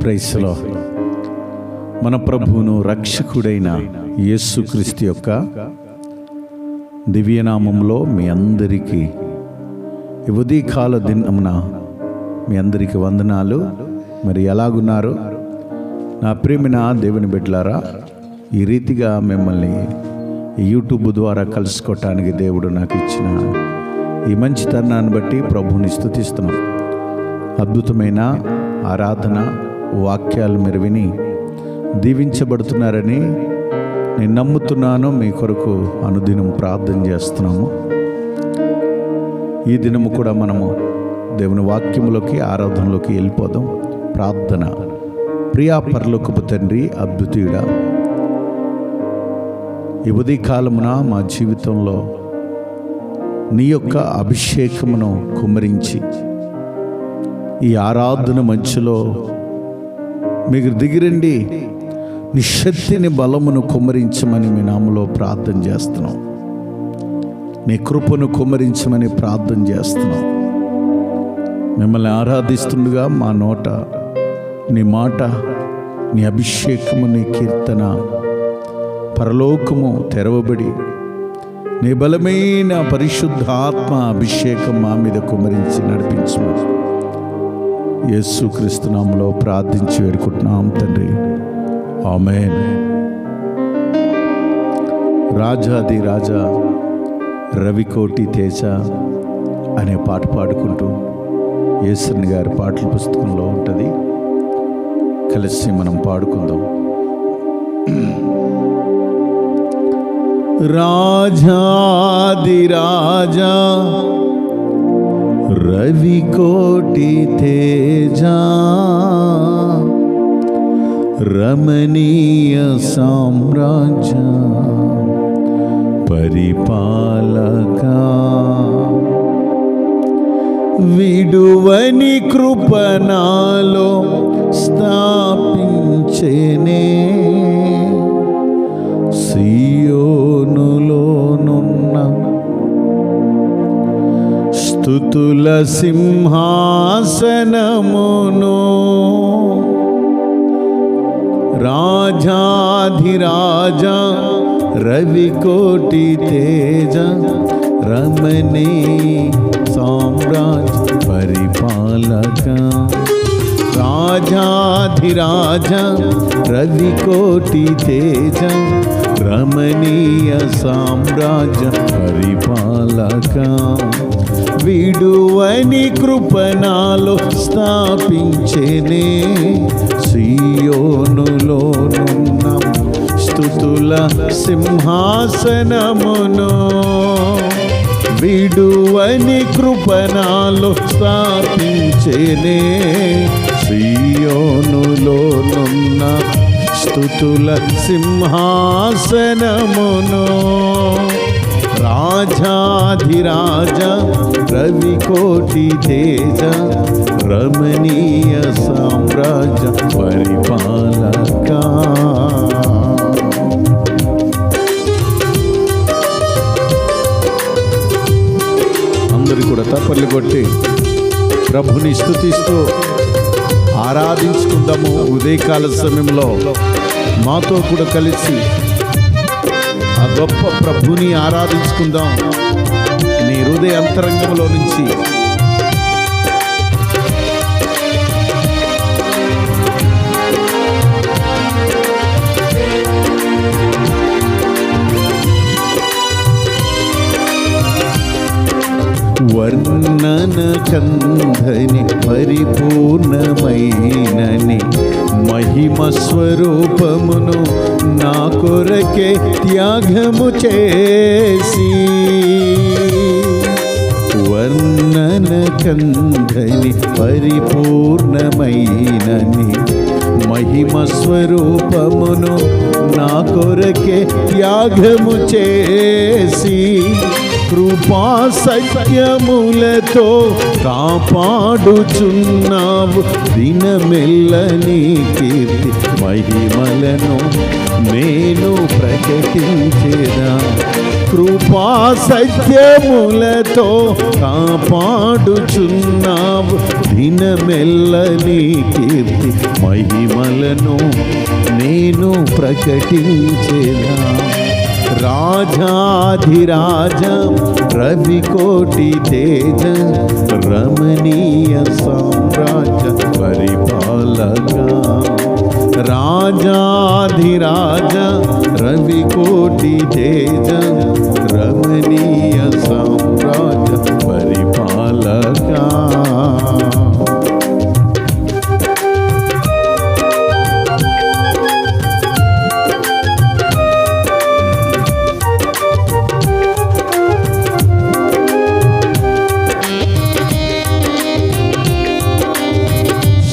Price the lord. మన ప్రభువును రక్షకుడైన యేసుక్రీస్తు యొక్క దివ్యనామంలో మీ అందరికీ ఈ ఉదయకాల దినమున మీ అందరికీ వందనాలు. మరి ఎలాగున్నారు నా ప్రియమైన దేవుని బిడ్డలారా? ఈ రీతిగా మిమ్మల్ని యూట్యూబ్ ద్వారా కలుసుకోవటానికి దేవుడు నాకు ఇచ్చిన ఈ మంచి తరుణాన్ని బట్టి ప్రభువుని స్తుతిస్తున్నాం. అద్భుతమైన ఆరాధన వాక్యాలు మీరు విని దీవించబడుతున్నారని నేను నమ్ముతున్నాను. మీ కొరకు అనుదినం ప్రార్థన చేస్తున్నాము. ఈ దినము కూడా మనము దేవుని వాక్యములోకి ఆరాధనలోకి వెళ్ళిపోదాం. ప్రార్థన. ప్రియా పరలోకపు తండ్రి, అద్భుతుడా, ఈ ఉదయకాలమున మా జీవితంలో నీ యొక్క అభిషేకమును కుమ్మరించి ఈ ఆరాధన మంచులో మీకు దిగిరండి, నీ శక్తిని బలమును కుమ్మరించమని మీ నామములో ప్రార్థన చేస్తున్నాం. నీ కృపను కుమ్మరించమని ప్రార్థన చేస్తున్నాం. మిమ్మల్ని ఆరాధిస్తుండగా మా నోట నీ మాట, నీ అభిషేకము, నీ కీర్తన, పరలోకము తెరవబడి నీ బలమైన పరిశుద్ధాత్మ అభిషేకం మా మీద కుమ్మరించి నడిపించమని యేసుక్రీస్తు నామములో ప్రార్థించి వేడుకుంటున్నాం తండ్రి. ఆమేన్. రాజాది రాజా రవికోటి తేజ అనే పాట పాడుకుంటూ యేసయ్య గారి పాటల పుస్తకంలో ఉంటుంది. కలిసి మనం పాడుకుందాం. రాజాది రాజా రవికోటి తేజ రమణీయ సామ్రాజ్య పరిపాలక విడువని కృపణాలో స్థాపించేనే సియోనులోనున్న స్తుతుల సింహాసనమును రాజాధిరాజా రవికోటి తేజ రమణీ సామ్రాజ్య పరిపాలక రాజాధిరాజ రవికోటి తేజ రమణీయ సామ్రాజ్య పరిపాలక విడువని కృపణాలో స్థాపించేనే సియోనులోనున్న స్తుతుల సింహాసనమును విడువని కృపణాలో స్థాపించేనే సియోనులోనున్న స్తుతుల సింహాసనమును రాజాధిరాజ రవికోటి తేజ రమణీయ సామ్రాజ్య పరిపాలక. అందరూ కూడా తప్పట్లు కొట్టి ప్రభుని స్తుతిస్తూ ఆరాధించుకుందాము. ఉదయకాల సమయంలో మాతో కూడా కలిసి ఆ గొప్ప ప్రభుని ఆరాధించుకుందాం. నీ హృదయ అంతరంగంలో నుంచి వర్ణన కంధని పరిపూర్ణమైనని మహిమ స్వరూపమును నా కొరకే త్యాగము చేసి వర్ణన కంధని పరిపూర్ణమైనని మహిమ స్వరూపమును నా కొరకే త్యాగము చేసి కృపా సత్యములతో కాపాడుచున్నావు. దినమెల్ల నీ కీర్తి మహిమలను నేను ప్రకటించేదా. కృపా సత్యములతో కాపాడుచున్నావు. దినమెల్ల నీ కీర్తి మహిమలను నేను ప్రకటించేదా. రాజాధిరాజ రవికోటి తేజ రమణీయ సామ్రాజ్య పరిపాలక. రాజాధిరాజ రవికోటి తేజ రమణీయ సామ్రాజ్య పరిపాలక.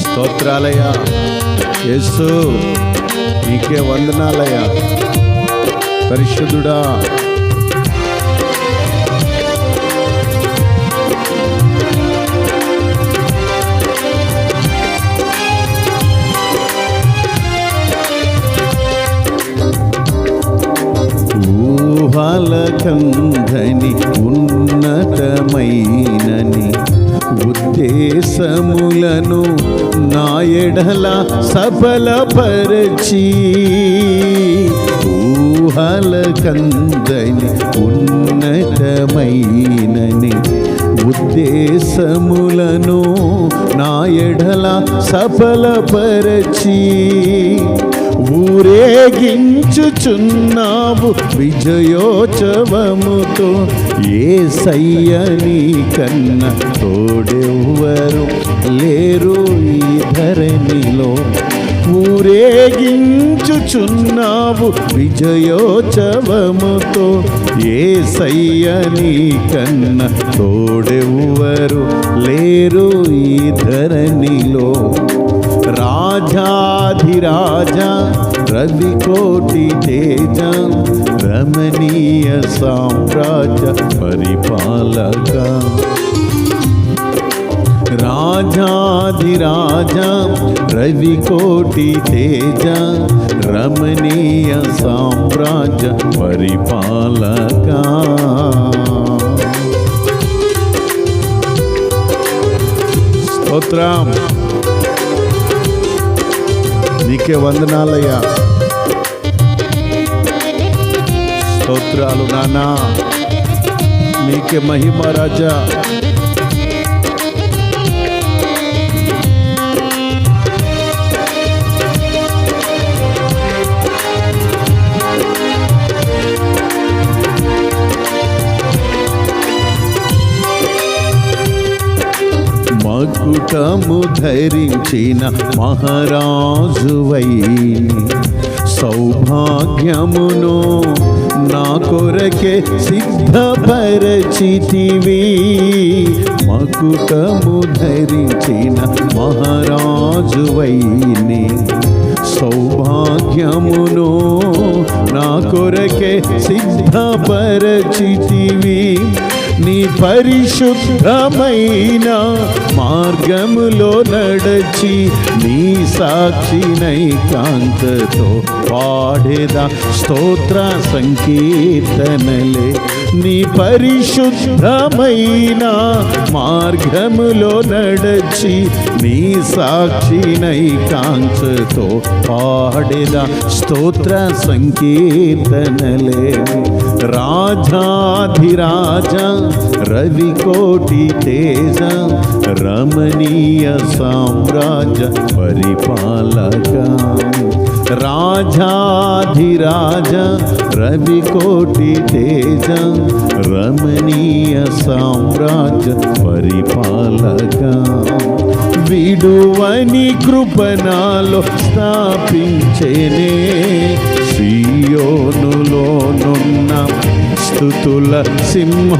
స్తోత్రాలయ్యా యేసు, నీకే వందనాలయ్యా. పరిశుద్ధుడా, ఊహలకందని ఉన్నతమైనని ఉద్దేశములను నా ఎడల సఫలపరచి. ఊహలకందని ఉన్నతమైనని ఉద్దేశములను నా ఎడల సఫలపరచి. ఊరేగించుచున్నావు విజయోత్సవముతో. యేసయ్య నీ కన్న తోడెవ్వరు లేరు ఈ ధరణిలో. ఊరేగించుచున్నావు విజయోత్సవముతో. యేసయ్య నీ కన్న తోడెవ్వరు లేరు ఈ ధరణిలో. రాజాధిరాజ రవికోటి తేజ రమణీయ సామ్రాజ్య పరిపాలక. రాజాధిరాజ రవికోటి తేజ రమణీయ సామ్రాజ్య పరిపాలక. స్తోత్రం, నీకే వందనాలయ్యా. స్తోత్రాలు నానా, నీకే మహిమ రాజా. మకుటము ధరించిన మహారాజువై సౌభాగ్యమును నా కొరకే సిద్ధపరచితివి. మకుటము ధరించిన మహారాజువై సౌభాగ్యమును నా కొరకే సిద్ధపరచితివి. నీ పరిశుద్ధమైన మార్గములో నడచి నీ సాక్షినై కాంతతో పాడేదా స్తోత్ర సంకీర్తనలే. నీ పరిశుద్ధమైన మార్గములో నడచి నీ సాక్షినై కాంతతో పాడేదా స్తోత్ర సంకీర్తనలే. రాజాధిరాజ రవికోటి తేజ రమణీయ సామ్రాజ్య పరిపాలక. రాజాధిరాజ రవికోటి తేజ రమణీయ సామ్రాజ్య పరిపాలక. విడువని కృపణలో స్థాపించేనే సియోనులోనున్న స్తుతుల సింహాసనమును.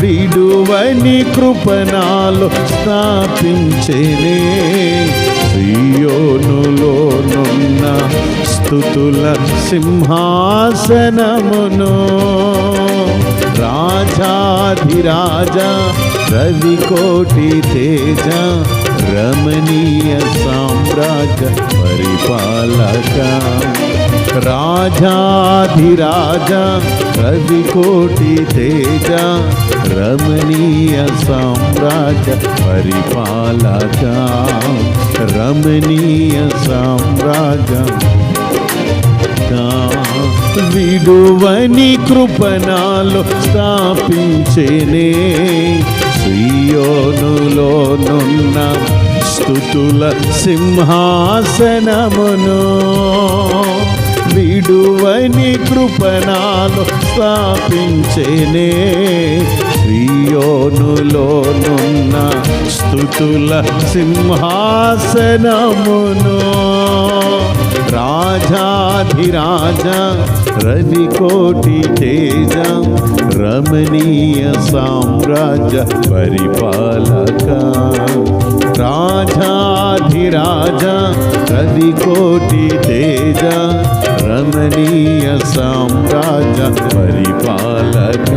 విడువని కృపణలో స్థాపించేనే సియోనులోనున్న స్తుతుల సింహాసనమును రాజాధిరాజ రవికోటి తేజ రమణీయ సామ్రాజ్య పరిపాలక రాజాధిరాజ రవికోటి తేజ రమణీయ సామ్రాజ్య పరిపాలక రమణీయ సామ్రాజ్య విడువని కృపణాలు స్థాపించేనే సియోనులోనున్న స్తుతుల సింహాసనమును విడువని కృపణాలు స్థాపించేనే సియోనులోనున్న స్తుతుల సింహాసనమును రాజాధిరాజ రవికోటి తేజ రమణీయ సామ్రాజ్య పరిపాలక రాజాధిరాజ రవికోటి తేజ రమణీయ సామ్రాజ్య పరిపాలక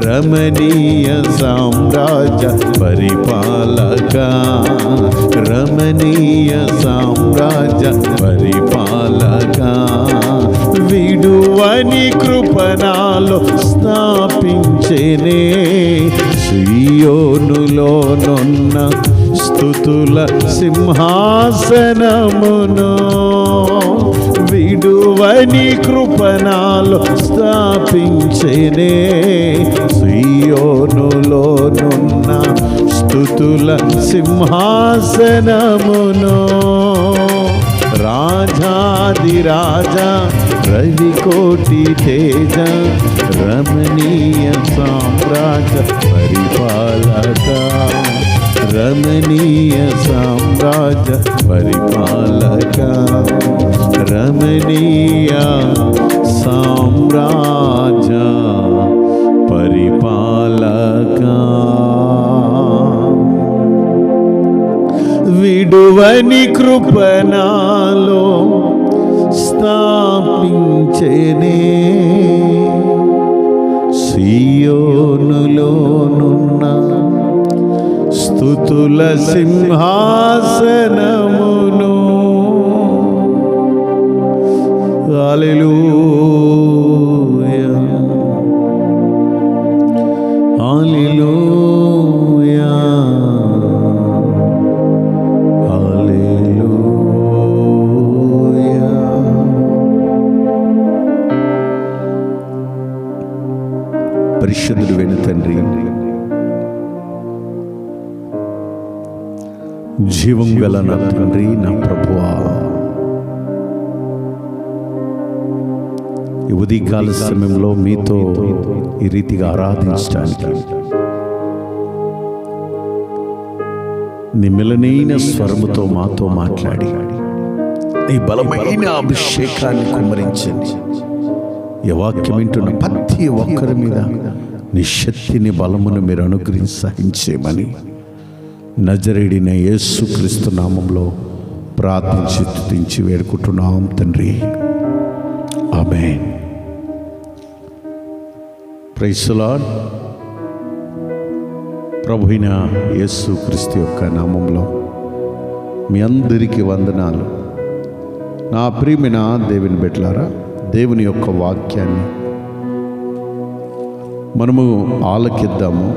రమణీయ సామ్రాజ్య పరిపాలక రమణీయ సామ్రాజ్య పరిపాలక విడువని కృపణాలు స్థాపించేనే సియోనులోనున్న స్తుతుల సింహాసనమును విడువని కృపణాలు స్థాపించేనే సియోనులోనున్న స్తుతుల సింహాసనమును రాజాధిరాజ రవికోటి తేజ రమణీయ సామ్రాజ్య పరిపాలక రమణీయ సామ్రాజ్య పరిపాలక రమణీయ సామ్రాజ్య పరిపాలక విడువని కృపణాలో స్థాపించేనే సియోనులోనున్న స్తుతుల సింహాసనమును హల్లెలూయా హల్లెలూయా హల్లెలూయా. పరిశుద్ధుడు వెను తండ్రి, జీవం గల నా తండ్రి, నా ప్రభువా, ఈ ఉదయకాల సమయంలో మీతో ఈ రీతిగా ఆరాధించడానికి నీ మెలనైన స్వరముతో మాతో మాట్లాడి నీ బలమైన అభిషేకాన్ని కుమ్మరించండి. ఈ వాక్యం వింటున్న ప్రతి ఒక్కరి మీద నీ శక్తిని బలమును మీరు అనుగ్రహించి సహించేమని నజరేయుడైన యేసుక్రీస్తు నామంలో ప్రార్థించి స్తుతించి వేడుకుంటున్నాం తండ్రి, ఆమేన్. Praise the lord. ప్రభువైన యేసుక్రీస్తు యొక్క నామంలో మీ అందరికీ వందనాలు. నా ప్రియమైన దేవుని బిడ్డలారా, దేవుని యొక్క వాక్యాన్ని మనము ఆలకిద్దాము.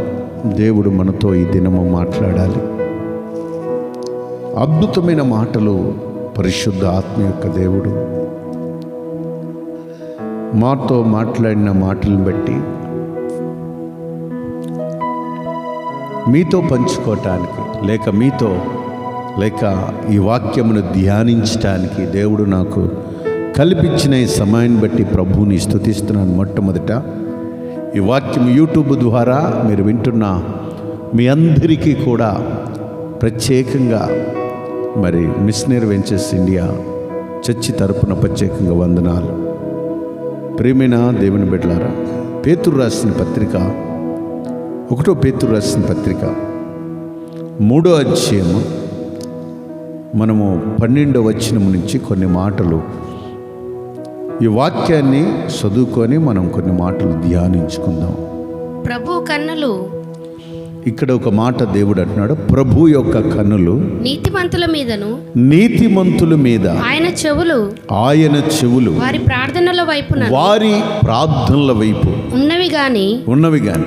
దేవుడు మనతో ఈ దినము మాట్లాడాలి. అద్భుతమైన మాటలు పరిశుద్ధ ఆత్మ యొక్క దేవుడు మాతో మాట్లాడిన మాటలను బట్టి మీతో పంచుకోవటానికి లేక ఈ వాక్యమును ధ్యానించటానికి దేవుడు నాకు కల్పించిన ఈ సమయాన్ని బట్టి ప్రభువుని స్తుతిస్తున్నాను. మొట్టమొదట ఈ వాక్యం యూట్యూబ్ ద్వారా మీరు వింటున్న మీ అందరికీ కూడా ప్రత్యేకంగా మరి మిషనరీ వెంచర్స్ ఇండియా చర్చి తరపున ప్రత్యేకంగా వందనాలు. ప్రియమైన దేవుని బిడ్డలారా, పేతురు రాసిన పత్రిక 1 పేతురు రాసిన పత్రిక 3వ అధ్యాయము మనము 12వ వచనం నుంచి కొన్ని మాటలు ఈ వాక్యాన్ని చదువుకొని మనం కొన్ని మాటలు ధ్యానించుకుందాం. ప్రభు కన్నులు, ఇక్కడ ఒక మాట దేవుడు అంటున్నాడు, ప్రభు యొక్క కన్నులు నీతిమంతుల మీదను నీతిమంతుల మీద, ఆయన చెవులు వారి ప్రార్థనల వైపు ఉన్నవి గాని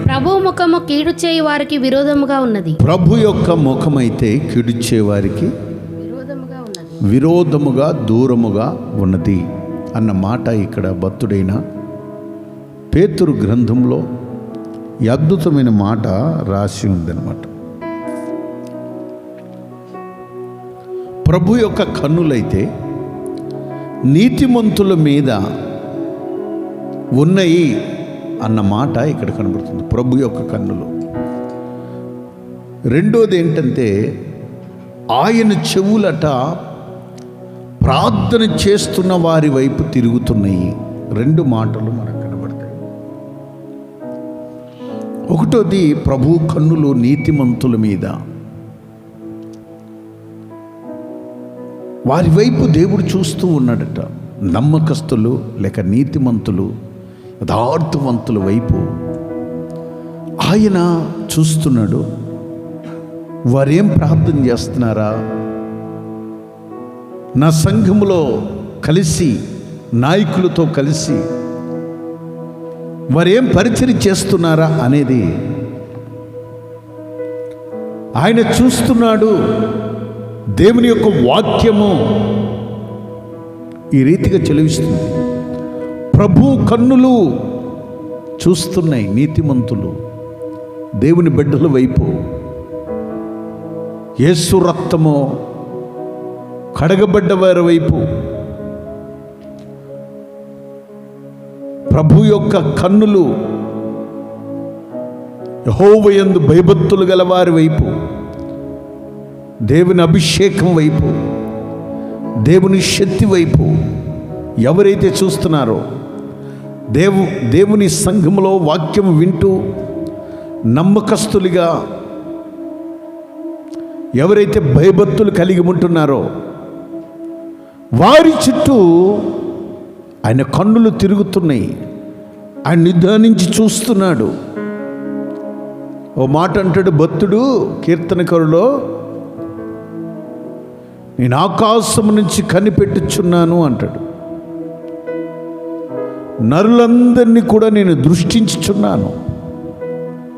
ప్రభు ముఖము కీడు చేయి వారికి విరోధముగా ఉన్నది. ప్రభు యొక్క ముఖమైతే కీడుచే వారికి విరోధముగా దూరముగా ఉన్నది అన్న మాట ఇక్కడ భక్తుడైన పేతురు గ్రంథంలో ఈ అద్భుతమైన మాట రాసి ఉందన్నమాట. ప్రభు యొక్క కన్నులైతే నీతిమంతుల మీద ఉన్నాయి అన్న మాట ఇక్కడ కనబడుతుంది. ప్రభు యొక్క కన్నులు. రెండోది ఏంటంటే ఆయన చెవులట ప్రార్థన చేస్తున్న వారి వైపు తిరుగుతున్నాయి. రెండు మాటలు మనకు కనబడతాయి. ఒకటోది ప్రభు కన్నులు నీతిమంతుల మీద, వారి వైపు దేవుడు చూస్తూ ఉన్నాడట. నమ్మకస్తులు లేక నీతిమంతులు యథార్థవంతుల వైపు ఆయన చూస్తున్నాడు. వారేం ప్రార్థన చేస్తున్నారా, నా సంఘములో కలిసి నాయకులతో కలిసి వారేం పరిచర్య చేస్తున్నారా అనేది ఆయన చూస్తున్నాడు. దేవుని యొక్క వాక్యము ఈ రీతిగా చెలివిస్తుంది. ప్రభు కన్నులు చూస్తున్నాయి నీతిమంతులు దేవుని బిడ్డల వైపు. యేసు రక్తము కడగబడ్డ వారి వైపు, ప్రభు యొక్క కన్నులు యెహోవా యందు భయభక్తులు గల వారి వైపు, దేవుని అభిషేకం వైపు, దేవుని శక్తి వైపు ఎవరైతే చూస్తున్నారో, దేవుని సంఘములో వాక్యం వింటూ నమ్మకస్తులుగా ఎవరైతే భయభక్తులు కలిగి ఉంటున్నారో వారి చుట్టూ ఆయన కన్నులు తిరుగుతున్నాయి. ఆయన నిదానించి చూస్తున్నాడు. ఓ మాట అంటాడు భక్తుడు కీర్తనకారులో, నేను ఆకాశం నుంచి కనిపెట్టుచున్నాను అంటాడు. నరులందరినీ కూడా నేను దృష్టించుచున్నాను.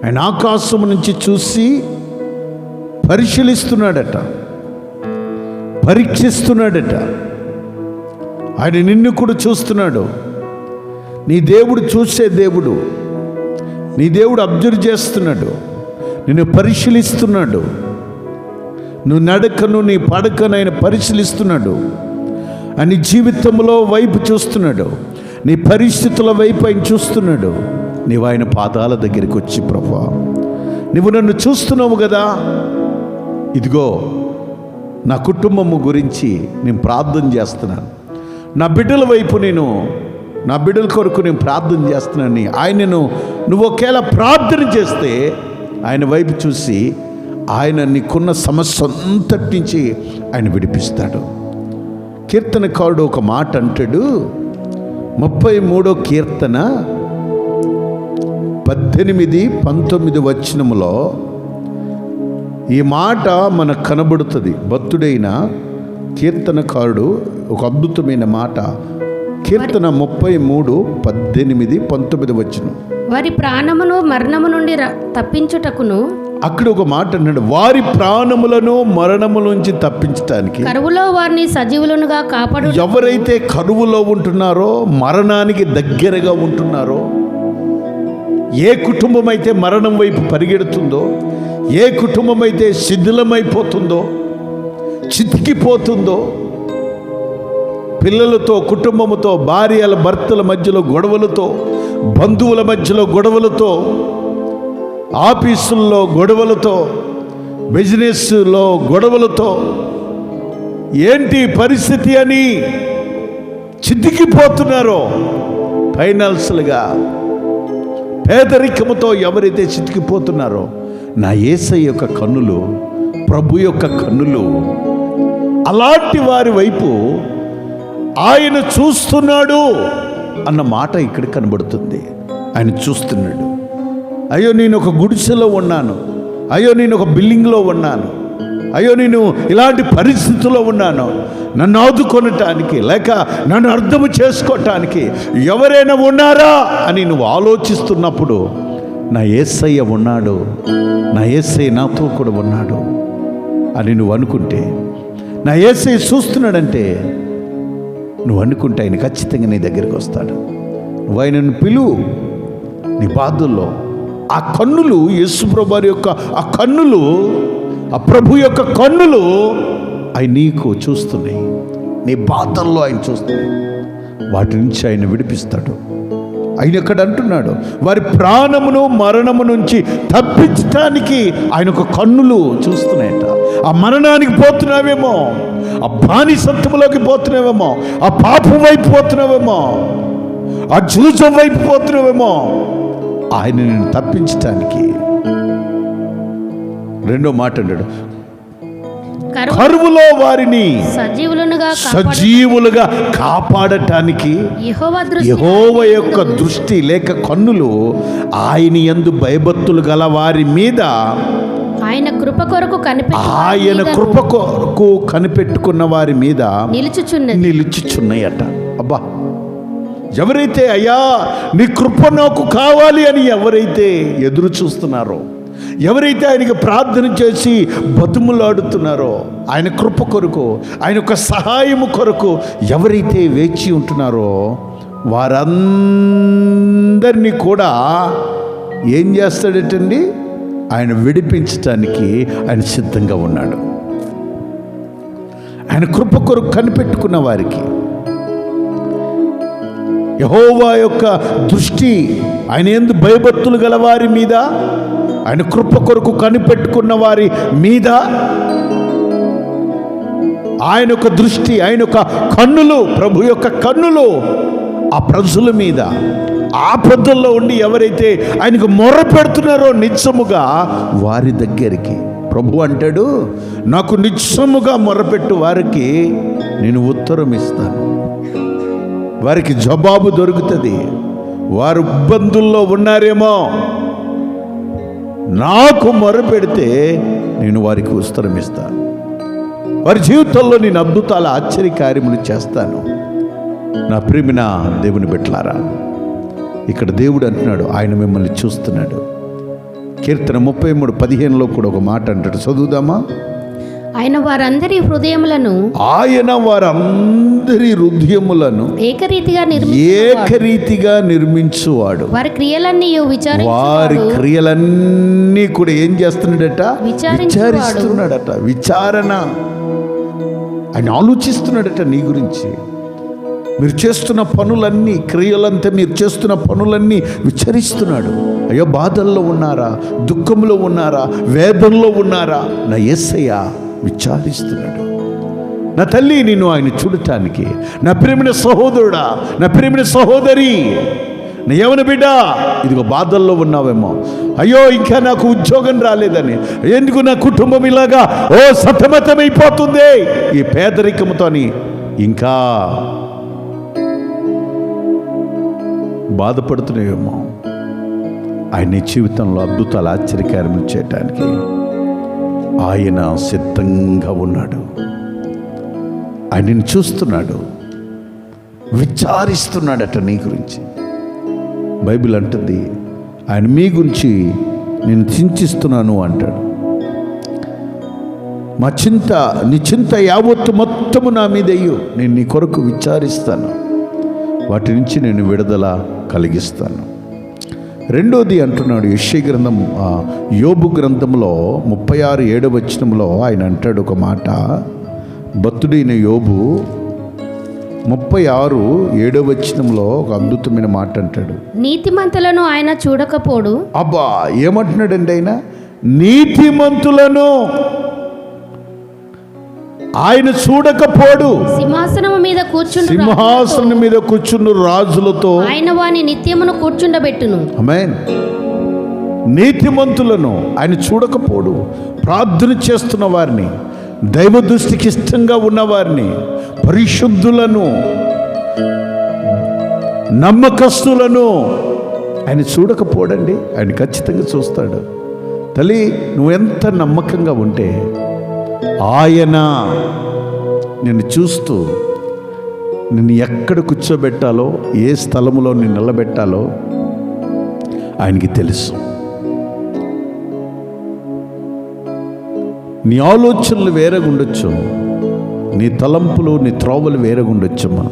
ఆయన ఆకాశం నుంచి చూసి పరిశీలిస్తున్నాడట, పరీక్షిస్తున్నాడట. ఆయన నిన్ను కూడా చూస్తున్నాడు. నీ దేవుడు చూసే దేవుడు. నీ దేవుడు అబ్జర్వ్ చేస్తున్నాడు, నిన్ను పరిశీలిస్తున్నాడు. నువ్వు నడకను నీ పడకను ఆయన పరిశీలిస్తున్నాడు. నీ జీవితంలో వైపు చూస్తున్నాడు, నీ పరిస్థితుల వైపు ఆయన చూస్తున్నాడు. నీవు ఆయన పాదాల దగ్గరికి వచ్చి, ప్రభువా నువ్వు నన్ను చూస్తున్నావు కదా, ఇదిగో నా కుటుంబము గురించి నేను ప్రార్థన చేస్తున్నాను, నా బిడ్డల వైపు నా బిడ్డల కొరకు నేను ప్రార్థన చేస్తున్నాను. ఆయనను నువ్వు ఒకవేళ ప్రార్థన చేస్తే ఆయన వైపు చూసి ఆయన నీకున్న సమస్య అంతటి నుంచి ఆయన విడిపిస్తాడు. కీర్తనకారుడు ఒక మాట అంటాడు, 33వ కీర్తన 18-19 వచనములో ఈ మాట మనకు కనబడుతుంది. భక్తుడైన కీర్తనకారుడు ఒక అద్భుతమైన మాట. కీర్తన 33:18-19 వచనం. వారి ప్రాణమును మరణము నుండి తప్పించుటకును, అక్కడ ఒక మాట అన్నాడు, వారి ప్రాణములను మరణము నుంచి తప్పించటానికి, కరువులో వారిని సజీవులనుగా కాపాడు. ఎవరైతే కరువులో ఉంటున్నారో, మరణానికి దగ్గరగా ఉంటున్నారో, ఏ కుటుంబం అయితే మరణం వైపు పరిగెడుతుందో, ఏ కుటుంబం అయితే శిథిలమైపోతుందో, చితికిపోతుందో, పిల్లలతో కుటుంబముతో భార్యల భర్తల మధ్యలో గొడవలతో, బంధువుల మధ్యలో గొడవలతో, ఆఫీసుల్లో గొడవలతో, బిజినెస్లో గొడవలతో, ఏంటి పరిస్థితి అని చితికిపోతున్నారో, ఫైనాన్షియల్గా పేదరికముతో ఎవరైతే చితికిపోతున్నారో, నా యేసయ్య యొక్క కన్నులు, ప్రభు యొక్క కన్నులు అలాంటి వారి వైపు ఆయన చూస్తున్నాడు అన్న మాట ఇక్కడ కనబడుతుంది. ఆయన చూస్తున్నాడు. అయ్యో నేను ఒక గుడిసెలో ఉన్నాను, అయ్యో నేను ఒక బిల్డింగ్లో ఉన్నాను, అయ్యో నేను ఇలాంటి పరిస్థితుల్లో ఉన్నాను, నన్ను ఆదుకొనటానికి లేక నన్ను అర్థం చేసుకోవటానికి ఎవరైనా ఉన్నారా అని నువ్వు ఆలోచిస్తున్నప్పుడు నా యేసయ్య ఉన్నాడు, నా యేసయ్య నాతో కూడా ఉన్నాడు అని నువ్వు అనుకుంటే, నా యేసయ్య చూస్తున్నాడంటే నువ్వు అనుకుంటే ఆయన ఖచ్చితంగా నీ దగ్గరికి వస్తాడు. నువ్వు ఆయనను పిలువు. నీ బాధల్లో ఆ కన్నులు, యేసుప్రభు యొక్క ఆ కన్నులు, ఆ ప్రభు యొక్క కన్నులు ఆయన నీకు చూస్తున్నాయి. నీ బాధల్లో ఆయన చూస్తున్నాయి. వాటి నుంచి ఆయన విడిపిస్తాడు. ఆయన ఇక్కడ అంటున్నాడు, వారి ప్రాణమును మరణము నుంచి తప్పించటానికి ఆయన ఒక కన్నులు చూస్తున్నాయట. ఆ మరణానికి పోతున్నావేమో, ఆ బానిసత్వంలోకి పోతున్నావేమో, ఆ పాపం వైపు పోతున్నావేమో, ఆ జూజం వైపు పోతున్నావేమో, ఆయన నేను తప్పించటానికి. రెండో మాట అన్నాడు, కరువులో వారిని సజీవులుగా కాపాడటానికి యెహోవా యొక్క దృష్టి లేక కన్నులు ఆయన యందు భయభక్తులు గల వారి మీద, ఆయన కృప కొరకు కనిపెట్టుకున్న వారి మీద నిలుచుచున్నాయట. అబ్బా, ఎవరైతే అయ్యా నీ కృప నాకు కావాలి అని ఎవరైతే ఎదురు చూస్తున్నారో, ఎవరైతే ఆయనకి ప్రార్థన చేసి బతుములాడుతున్నారో, ఆయన కృప కొరకు, ఆయన యొక్క సహాయము కొరకు ఎవరైతే వేచి ఉంటున్నారో వారందరినీ కూడా ఏం చేస్తాడటండి? ఆయన విడిపించటానికి ఆయన సిద్ధంగా ఉన్నాడు. ఆయన కృప కొరకు కనిపెట్టుకున్న వారికి యెహోవా యొక్క దృష్టి ఆయన యందు భయభక్తులు గల వారి మీద, ఆయన కృప కొరకు కనిపెట్టుకున్న వారి మీద ఆయన యొక్క దృష్టి, ఆయన యొక్క కన్నులు, ప్రభు యొక్క కన్నులు ఆ ప్రజల మీద, ఆపదల్లో ఉండి ఎవరైతే ఆయనకు మొర్ర పెడుతున్నారో నిత్యముగా వారి దగ్గరికి ప్రభు అంటాడు, నాకు నిత్యముగా మొర్రపెట్టు వారికి నేను ఉత్తరం ఇస్తాను, వారికి జవాబు దొరుకుతుంది. వారు ఇబ్బందుల్లో ఉన్నారేమో, నాకు మొరపెడితే నేను వారికి ఉత్తరం ఇస్తాను, వారి జీవితంలో నేను అద్భుతాల ఆశ్చర్యకార్యములు చేస్తాను. నా ప్రియమైన దేవుని బిడ్డలారా, ఇక్కడ దేవుడు అంటున్నాడు ఆయన మిమ్మల్ని చూస్తున్నాడు. కీర్తన 33:15 కూడా ఒక మాట అంటాడు, చదువుదామా? ఆయన వారందరి హృదయములను ఏకరీతిగా నిర్మించువాడు. వారి క్రియలన్నీ కూడా ఏం చేస్తున్నాడట? విచారిస్తున్నాడట. విచారణ. ఆయన ఆలోచిస్తున్నాడట నీ గురించి. మీరు చేస్తున్న పనులన్నీ, క్రియలంతా మీరు చేస్తున్న పనులన్నీ విచారిస్తున్నాడు. అయ్యో, బాధల్లో ఉన్నారా, దుఃఖంలో ఉన్నారా, వేదనలో ఉన్నారా, నా యేసయ్య విచారిస్తున్నాడు. నా తల్లి, నిన్ను ఆయన చూడటానికి. నా ప్రియమైన సహోదరుడా, నా ప్రియమైన సహోదరి, నా యవన బిడ్డ, ఇదిగో బాధల్లో ఉన్నావేమో. అయ్యో, ఇంకా నాకు ఉద్యోగం రాలేదని, ఎందుకు నా కుటుంబం ఇలాగా సతమతమైపోతుంది ఈ పేదరికంతోని ఇంకా బాధపడుతున్నావేమో. ఆయన జీవితంలో అద్భుతాలు ఆశ్చర్యకార్యములు చేయటానికి ఆయన సిద్ధంగా ఉన్నాడు. ఆయనను చూస్తున్నాడు, విచారిస్తున్నాడట నీ గురించి. బైబిల్ అంటుంది ఆయన మీ గురించి నేను చింతిస్తున్నాను అంటాడు. నీ చింత యావత్తు మొత్తము నా మీదయ్యు, నేను నీ కొరకు విచారిస్తాను, వాటి నుంచి నేను విడుదల కలిగిస్తాను. రెండోది అంటున్నాడు యెషయా గ్రంథం, యోబు గ్రంథంలో 36:7 వచనంలో ఆయన అంటాడు ఒక మాట. భక్తుడైన యోబు 36:7 వచనంలో ఒక అద్భుతమైన మాట అంటాడు, నీతిమంతులను ఆయన చూడకపోడు. అబ్బా, ఏమంటున్నాడండి ఆయన? నీతిమంతులను ఆయన చూడకపోడు. సింహాసనం మీద కూర్చున్న రాజులతో ఆయన వాని నిత్యమును కూర్చుండబెట్టును. ఆమేన్. నీతిమంతులను ఆయన చూడకపోడు. ప్రార్థన చేస్తున్న వారిని, దైవ దృష్టికి ఇష్టంగా ఉన్నవారిని, పరిశుద్ధులను, నమ్మకస్తులను ఆయన చూడకపోడండి. ఆయన ఖచ్చితంగా చూస్తాడు. తల్లి, నువ్వు ఎంత నమ్మకంగా ఉంటే ఆయన నిన్ను చూస్తూ నిన్ను ఎక్కడ కూర్చోబెట్టాలో, ఏ స్థలములో నిన్ను నిలబెట్టాలో ఆయనకి తెలుసు. నీ ఆలోచనలు వేరేగా ఉండొచ్చు, నీ తలంపులు, నీ త్రోవలు వేరేగా ఉండొచ్చమ్మా.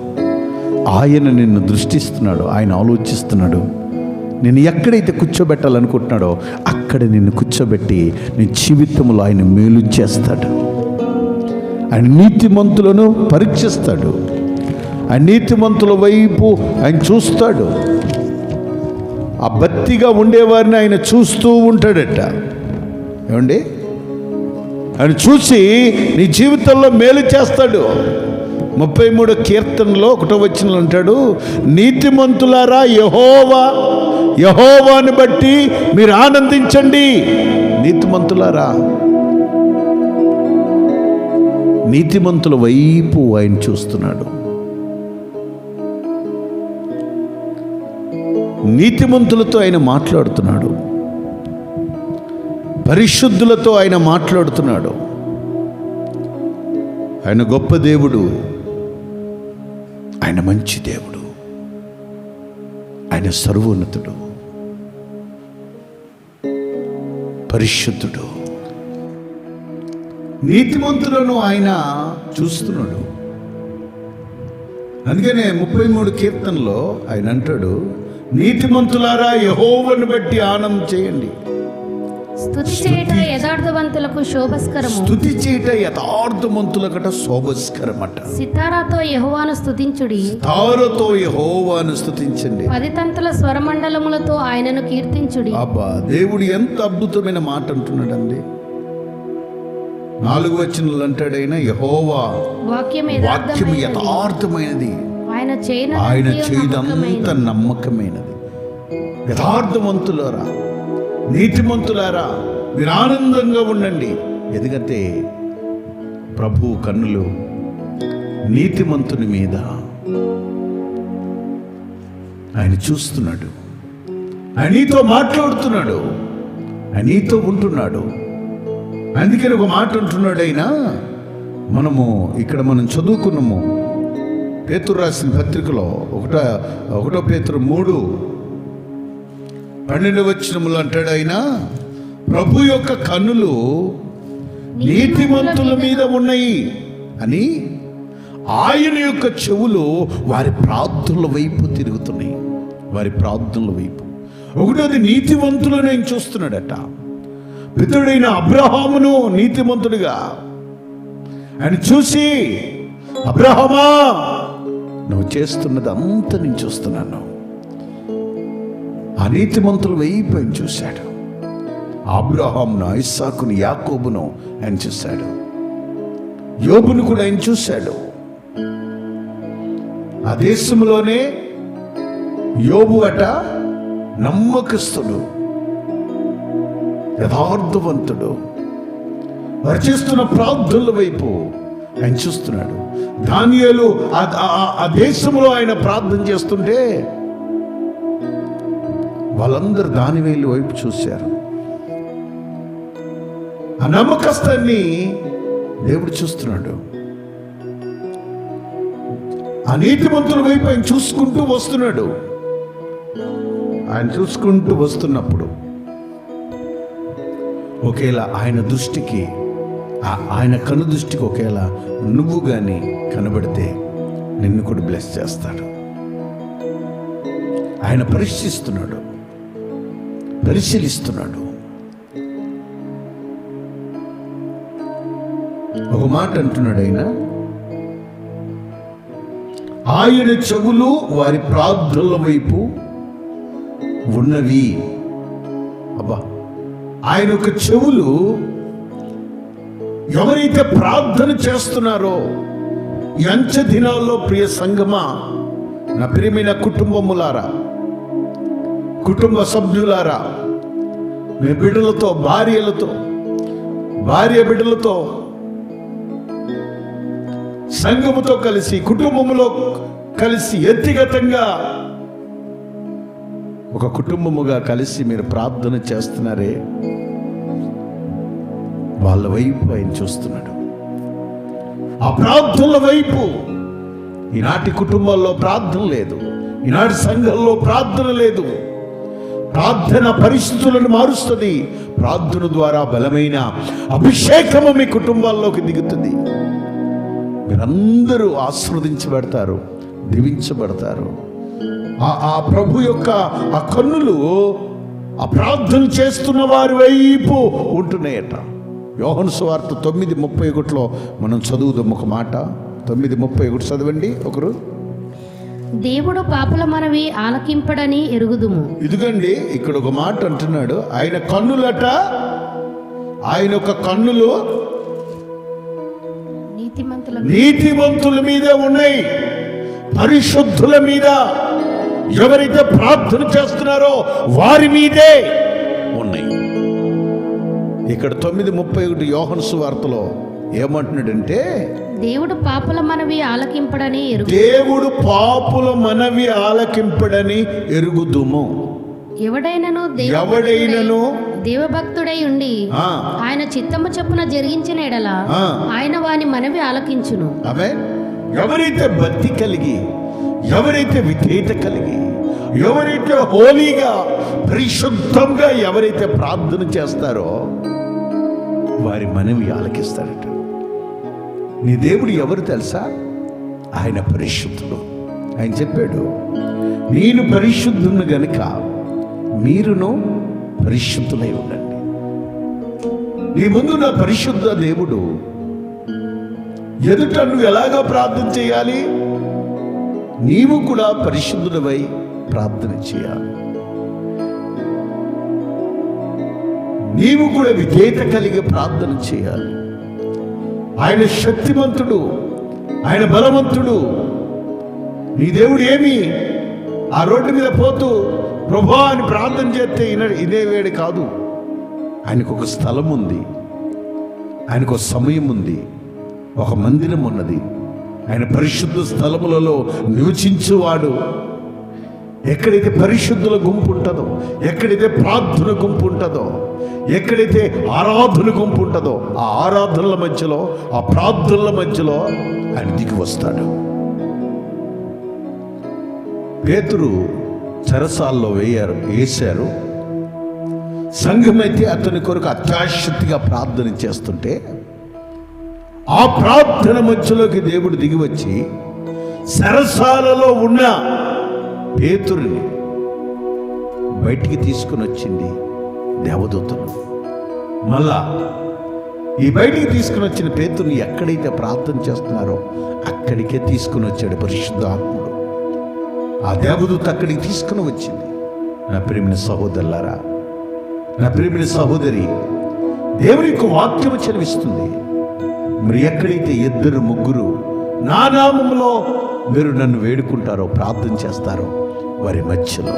ఆయన నిన్ను దృష్టిస్తున్నాడు, ఆయన ఆలోచిస్తున్నాడు. నేను ఎక్కడైతే కూర్చోబెట్టాలనుకుంటున్నాడో అక్కడ నిన్ను కూర్చోబెట్టి నీ జీవితంలో ఆయన మేలు చేస్తాడు. ఆయన నీతిమంతులను పరీక్షిస్తాడు. ఆయన నీతిమంతుల వైపు ఆయన చూస్తాడు. ఆ భక్తిగా ఉండేవారిని ఆయన చూస్తూ ఉంటాడట. ఏమండి, ఆయన చూసి నీ జీవితంలో మేలు చేస్తాడు. 33 కీర్తనలో 1వ వచనంలో అంటాడు, నీతిమంతులారా యెహోవాను బట్టి మీరు ఆనందించండి. నీతిమంతులారా, నీతిమంతుల వైపు ఆయన చూస్తున్నాడు. నీతిమంతులతో ఆయన మాట్లాడుతున్నాడు. పరిశుద్ధులతో ఆయన మాట్లాడుతున్నాడు. ఆయన గొప్ప దేవుడు, ఆయన మంచి దేవుడు, ఆయన సర్వోన్నతుడు, పరిశుద్ధుడు. నీతిమంతులను ఆయన చూస్తున్నాడు. అందుకనే 33 కీర్తనలో ఆయన అంటాడు, నీతిమంతులారా యెహోవాను బట్టి ఆనందం చేయండి. స్తుతి చేయట యథార్థవంతులకు శోభస్కరము. స్తుతి చేయట యథార్థవంతులకట శోభస్కరమట. సితారాతో యెహోవాను స్తుతించుడి. సితారాతో యెహోవాను స్తుతించండి. 10 తంతుల స్వరమండలములతో ఆయనను కీర్తించుడి. అబ్బా, దేవుడు ఎంత అద్భుతమైన మాట అంటున్నాడండి. 4వ వచనంలో అంటాడు ఆయన, యెహోవా వాక్యం యథార్థమైనది, ఆయన చేయనంత చేయదంత నమ్మకమైనది. యథార్థవంతులారా, నీతిమంతులారా, మీరు ఆనందంగా ఉండండి. ఎందుకంటే ప్రభు కన్నులు నీతిమంతుని మీద ఆయన చూస్తున్నాడు. ఆయన నీతో మాట్లాడుతున్నాడు, ఆయన నీతో ఉంటున్నాడు. అందుకని ఒక మాట అంటున్నాడు ఆయన. మనం చదువుకున్నాము పేతురు రాసిన పత్రికలో 1 పేతురు 3:12 వచనములు అంటాడు ఆయన, ప్రభు యొక్క కన్నులు నీతిమంతుల మీద ఉన్నాయి అని, ఆయన యొక్క చెవులు వారి ప్రార్థనల వైపు తిరుగుతున్నాయి. వారి ప్రార్థనల వైపు. 1వది నీతిమంతులను ఆయన చూస్తున్నాడట. పితరుడైన అబ్రహామును నీతిమంతుడిగా ఆయన చూసి, అబ్రహామా, నువ్వు చేస్తున్నది అంతా నేను చూస్తున్నాను. ఆ నీతిమంతుల వైపు ఆయన చూశాడు. అబ్రహామును, ఇస్సాకును, యాకోబును ఆయన చూశాడు. యోబును కూడా ఆయన చూశాడు. ఆ దేశంలోనే యోబు అట నమ్మకస్తుడు, యథార్థవంతుడు. వారు చేస్తున్న ప్రార్థనల వైపు ఆయన చూస్తున్నాడు. దానియేలు ఆ దేశంలో ఆయన ప్రార్థన చేస్తుంటే వాళ్ళందరూ దానియేలు వైపు చూశారు. ఆ నమ్మకస్తాన్ని దేవుడు చూస్తున్నాడు. ఆ నీతిమంతుల వైపు ఆయన చూసుకుంటూ వస్తున్నాడు. ఆయన చూసుకుంటూ వస్తున్నప్పుడు ఒకేలా ఆయన దృష్టికి, ఆయన కను దృష్టికి ఒకేలా నువ్వు కానీ కనబడితే నిన్ను కూడా బ్లెస్ చేస్తాడు. ఆయన పరిశీలిస్తున్నాడు. ఒక మాట అంటున్నాడు ఆయన చెవులు వారి ప్రార్థనల వైపు ఉన్నవి. అబ్బా, ఆయన యొక్క చెవులు ఎవరైతే ప్రార్థన చేస్తున్నారో ఈ అంచె దినాల్లో, ప్రియ సంగమా, నా ప్రియమైన కుటుంబములారా, కుటుంబ సభ్యులారా, మీ బిడ్డలతో, భార్య బిడ్డలతో సంఘముతో కలిసి, కుటుంబములో కలిసి, వ్యక్తిగతంగా ఒక కుటుంబముగా కలిసి మీరు ప్రార్థన చేస్తున్నారే, వాళ్ళ వైపు ఆయన చూస్తున్నాడు. ఆ ప్రార్థనల వైపు. ఈనాటి కుటుంబాల్లో ప్రార్థన లేదు, ఈనాటి సంఘంలో ప్రార్థన లేదు. ప్రార్థన పరిస్థితులను మారుస్తుంది. ప్రార్థన ద్వారా బలమైన అభిషేకము మీ కుటుంబాల్లోకి దిగుతుంది. మీరందరూ ఆశీర్వదించబడతారు, దీవించబడతారు. ఆ ప్రభు యొక్క ఆ కన్నులు ఆ ప్రార్థన చేస్తున్న వారి వైపు ఉంటున్నాయట. యోహాను సువార్త 9:31 మనం చదువుదాం ఒక మాట. 9:31 చదవండి ఒకరు. దేవుడు పాపుల మనవి ఆలకింపడని ఎరుగుదుము. ఇదిగండి, ఇక్కడ ఒక మాట అంటున్నాడు. ఆయన కన్నులట, ఆయన యొక్క కన్నులు నీతిమంతుల మీదే ఉన్నాయి, పరిశుద్ధుల మీద, ఎవరైతే ప్రార్థన చేస్తున్నారో వారి మీదే ఉన్నాయి. ఇక్కడ 9:31 యోహాను సువార్తలో ఏమంటున్నాడంటే, దేవుడు పాపుల మనవి ఆలకింపడని ఎరుగుదుము. ఎవడైనను దేవభక్తుడై ఉండి ఆయన చిత్తము చొప్పున జరిగించిన ఎడల ఆయన వాని మనవి ఆలకించును. ఎవరైతే భక్తి కలిగి, ఎవరైతే విధేయత కలిగి, ఎవరైతే హోలీగా, పరిశుద్ధంగా ఎవరైతే ప్రార్థన చేస్తారో వారి మనవి ఆలకిస్తారట. నీ దేవుడు ఎవరు తెలుసా? ఆయన పరిశుద్ధుడు. ఆయన చెప్పాడు, నేను పరిశుద్ధుని గనుక మీరును పరిశుద్ధులై ఉండండి. నీ ముందు నా పరిశుద్ధ దేవుడు ఎదుట నువ్వు ఎలాగా ప్రార్థన చేయాలి? నీవు కూడా పరిశుద్ధుడవై ప్రార్థన చేయాలి. నీవు కూడా విధేయత కలిగి ప్రార్థన చేయాలి. ఆయన శక్తిమంతుడు, ఆయన బలవంతుడు. నీ దేవుడు ఏమి ఆ రోడ్డు మీద పోతూ ప్రభువా అని ప్రార్థన చేస్తే ఇదే వేడి కాదు. ఆయనకు ఒక స్థలం ఉంది, ఆయనకు ఒక సమయం ఉంది, ఒక మందిరం ఉన్నది. ఆయన పరిశుద్ధ స్థలములలో నివసించువాడు. ఎక్కడైతే పరిశుద్ధుల గుంపు ఉంటుందో, ఎక్కడైతే ప్రార్థన గుంపు ఉంటుందో, ఎక్కడైతే ఆరాధన గుంపు ఉంటుందో, ఆ ఆరాధనల మధ్యలో, ఆ ప్రార్థనల మధ్యలో ఆయన దిగి వస్తాడు. పేతురు చెరసాల్లో వేశారు. సంఘమైతే అతని కొరకు అత్యాశక్తిగా ప్రార్థన చేస్తుంటే ఆ ప్రార్థన మధ్యలోకి దేవుడు దిగి వచ్చి చెరసాలలో ఉన్న పేతురుని బయటికి తీసుకుని వచ్చింది దేవదూతలు. మళ్ళా ఈ బయటికి తీసుకుని వచ్చిన పేతురుని ఎక్కడైతే ప్రార్థన చేస్తున్నారో అక్కడికే తీసుకుని వచ్చాడు పరిశుద్ధాత్ముడు. ఆ దేవదూత అక్కడికి తీసుకుని వచ్చింది. నా ప్రియమైన సహోదరులారా, నా ప్రియమైన సహోదరి, దేవుని యొక్క వాక్యం చదివిస్తుంది. మరి ఎక్కడైతే 2-3 నా నామములో మీరు నన్ను వేడుకుంటారో, ప్రార్థన చేస్తారో, వారి మధ్యలో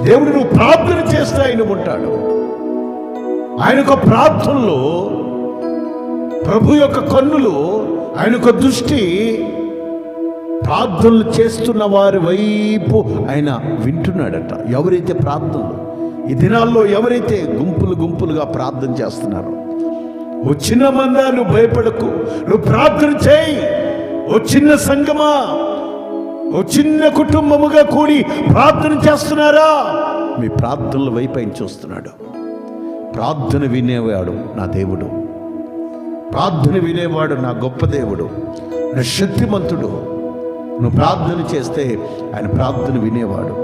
దేవుడు నువ్వు ప్రార్థన చేస్తే ఆయన ఉంటాడు. ఆయన యొక్క ప్రార్థనలో ప్రభు యొక్క కన్నులు, ఆయన యొక్క దృష్టి ప్రార్థనలు చేస్తున్న వారి వైపు ఆయన వింటున్నాడట. ఎవరైతే ప్రార్థనలు ఈ దినాల్లో ఎవరైతే గుంపులుగా ప్రార్థన చేస్తున్నారో, ఓ చిన్న మందా నువ్వు భయపడకు, నువ్వు ప్రార్థన చేయి. ఓ చిన్న సంఘమా, ఓ చిన్న కుటుంబముగా కూడి ప్రార్థన చేస్తున్నారా? మీ ప్రార్థనల వైపు ఆయన చూస్తున్నాడు. ప్రార్థన వినేవాడు నా దేవుడు, ప్రార్థన వినేవాడు నా గొప్ప దేవుడు, నా శక్తిమంతుడు. నువ్వు ప్రార్థన చేస్తే ఆయన ప్రార్థన వినేవాడు.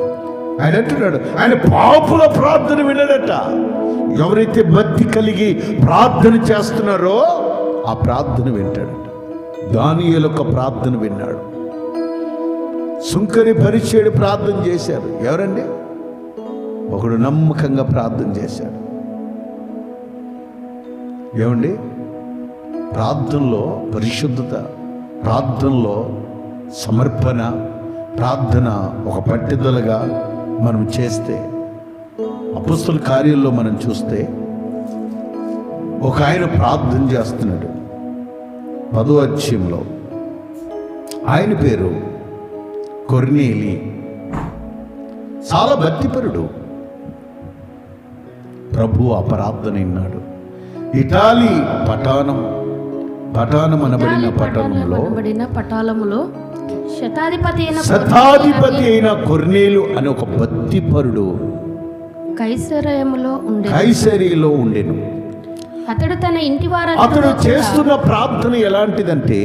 ఆయన అంటున్నాడు, ఆయన పాపుల ప్రార్థన వినడట. ఎవరైతే భక్తి కలిగి ప్రార్థన చేస్తున్నారో ఆ ప్రార్థన వింటాడట. దానియేలు యొక్క ప్రార్థన విన్నాడు. సుంకరి పరిచయుడు ప్రార్థన చేశారు. ఎవరండి? ఒకడు నమ్మకంగా ప్రార్థన చేశాడు. ఏమండి? ప్రార్థనలో పరిశుద్ధత, ప్రార్థనలో సమర్పణ, ప్రార్థన ఒక పట్టుదలగా మనం చేస్తే, అపొస్తలుల కార్యాల్లో మనం చూస్తే ఒక ఆయన ప్రార్థన చేస్తున్నాడు. 10వ అధ్యాయంలో ఆయన పేరు కొర్నేలి. చాలా భక్తిపరుడు. ప్రభు ఆ ప్రార్థన విన్నాడు. ఇటాలీ పటానం అనబడిన పటాలములో శతాధిపతి అయిన కొర్నేలు అనే ఒక భక్తిపరుడు కైసరీలో ఉండెను. అతడు చేస్తున్న ప్రార్థన ఎలాంటిదంటే,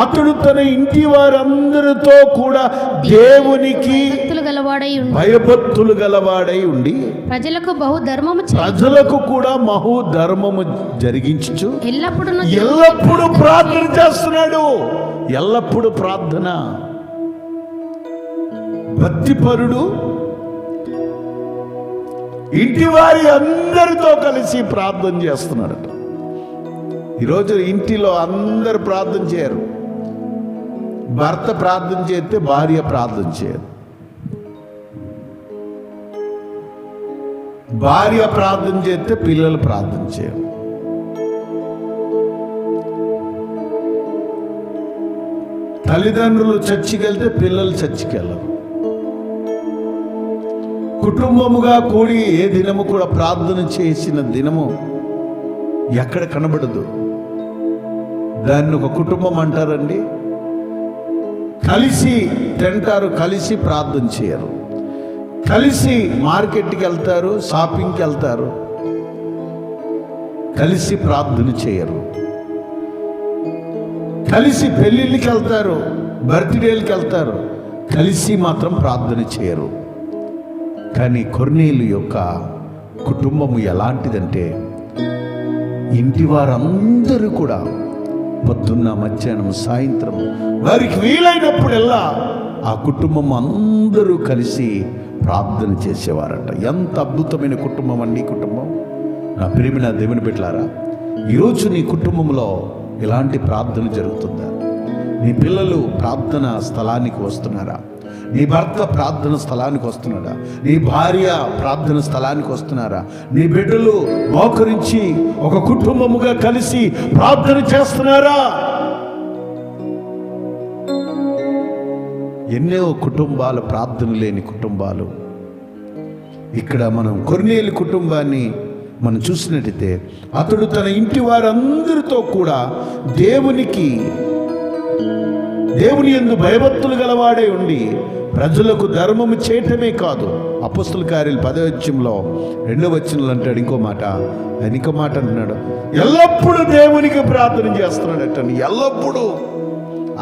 అతడు తన ఇంటి వారందరితో కూడా దేవునికి భయభక్తులు గలవాడై ఉండి ప్రజలకు కూడా బహుధర్మము జరిగించు ఎల్లప్పుడూ ప్రార్థన చేస్తున్నాడు. ఎల్లప్పుడూ ప్రార్థన. భక్తిపరుడు ఇంటి వారి అందరితో కలిసి ప్రార్థన చేస్తున్నాడట. ఈరోజు ఇంటిలో అందరు ప్రార్థన చేయరు. భర్త ప్రార్థన చేస్తే భార్య ప్రార్థన చేయరు. భార్య ప్రార్థన చేస్తే పిల్లలు ప్రార్థన చేయరు. తల్లిదండ్రులు చర్చికి వెళ్తే పిల్లలు చర్చికి వెళ్ళరు. కుటుంబముగా కూడి ఏ దినము కూడా ప్రార్థన చేసిన దినము ఎక్కడ కనబడదు. దాన్ని ఒక కుటుంబం అంటారండి. కలిసి తింటారు, కలిసి ప్రార్థన చేయరు. కలిసి మార్కెట్కి వెళ్తారు, షాపింగ్కి వెళ్తారు, కలిసి ప్రార్థన చేయరు. కలిసి పెళ్ళిళ్ళకి వెళ్తారు, బర్త్డేలకి వెళ్తారు, కలిసి మాత్రం ప్రార్థన చేయరు. కానీ కొర్నేలు యొక్క కుటుంబము ఎలాంటిదంటే, ఇంటి వారందరూ కూడా పొద్దున్న, మధ్యాహ్నం, సాయంత్రం వారికి వీలైనప్పుడల్లా ఆ కుటుంబం అందరూ కలిసి ప్రార్థన చేసేవారట. ఎంత అద్భుతమైన కుటుంబం అండి ఈ కుటుంబం. నా ప్రియమైన దేవుని బిడ్డలారా, ఈరోజు నీ కుటుంబంలో ఇలాంటి ప్రార్థన జరుగుతుందా? నీ పిల్లలు ప్రార్థన స్థలానికి వస్తున్నారా? నీ భర్త ప్రార్థన స్థలానికి వస్తున్నాడా? నీ భార్య ప్రార్థన స్థలానికి వస్తున్నారా? నీ బిడ్డలు మోకరించి ఒక కుటుంబముగా కలిసి ప్రార్థన చేస్తున్నారా? ఎన్నో కుటుంబాలు ప్రార్థన లేని కుటుంబాలు. ఇక్కడ మనం కొర్నేలు కుటుంబాన్ని మనం చూసినట్టయితే, అతడు తన ఇంటి వారందరితో కూడా దేవుని యందు భయభక్తులు గలవాడే ఉండి ప్రజలకు ధర్మము చేయటమే కాదు. అపొస్తలుల కార్యాలు 10వ అధ్యాయంలో 2వ వచనంలో అంటాడు ఇంకో మాట. ఆయన ఇంకో మాట అంటున్నాడు, ఎల్లప్పుడూ దేవునికి ప్రార్థన చేస్తున్నాడట. ఎల్లప్పుడూ.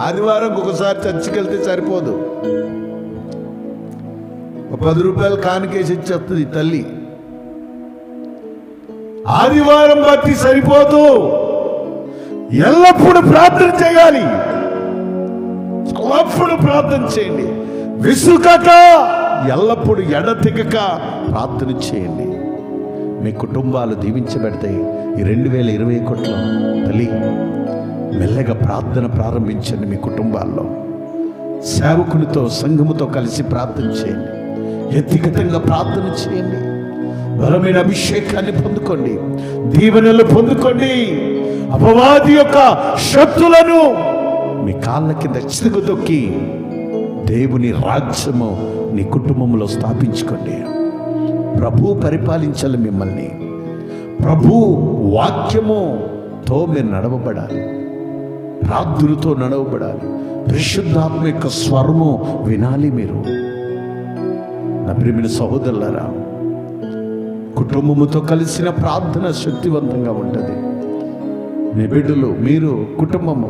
ఆదివారం ఒకసారి చర్చికి వెళ్తే సరిపోదు. 10 రూపాయలు కానుకేసి ఇచ్చేస్తుంది తల్లి. ఆదివారం బట్టి సరిపోదు. ఎల్లప్పుడూ ప్రార్థన చేయాలి. ఎల్లప్పుడూ ప్రార్థన చేయండి. విసుకక, ఎల్లప్పుడూ ఎడతెగక ప్రార్థన చేయండి. మీ కుటుంబాలు దీవించబడతాయి. ఈ 2021లో తల్లి మెల్లగా ప్రార్థన ప్రారంభించండి. మీ కుటుంబాల్లో సేవకునితో, సంఘముతో కలిసి ప్రార్థన చేయండి. వ్యక్తిగతంగా ప్రార్థన చేయండి. బలమైన అభిషేకాన్ని పొందుకోండి, దీవెనలు పొందుకోండి. అపవాది యొక్క శక్తులను మీ కాళ్ళ కింద చితకదొక్కి దేవుని రాజ్యము నీ కుటుంబంలో స్థాపించుకోండి. ప్రభు పరిపాలించాలి మిమ్మల్ని. ప్రభు వాక్యముతో మీరు నడవబడాలి. ప్రార్థనతో నడవబడాలి. పరిశుద్ధాత్మ యొక్క స్వరము వినాలి మీరు. నా ప్రియమైన సహోదరులారా, కుటుంబముతో కలిసిన ప్రార్థన శక్తివంతంగా ఉంటుంది. మీ బిడ్డలు, మీరు, కుటుంబము,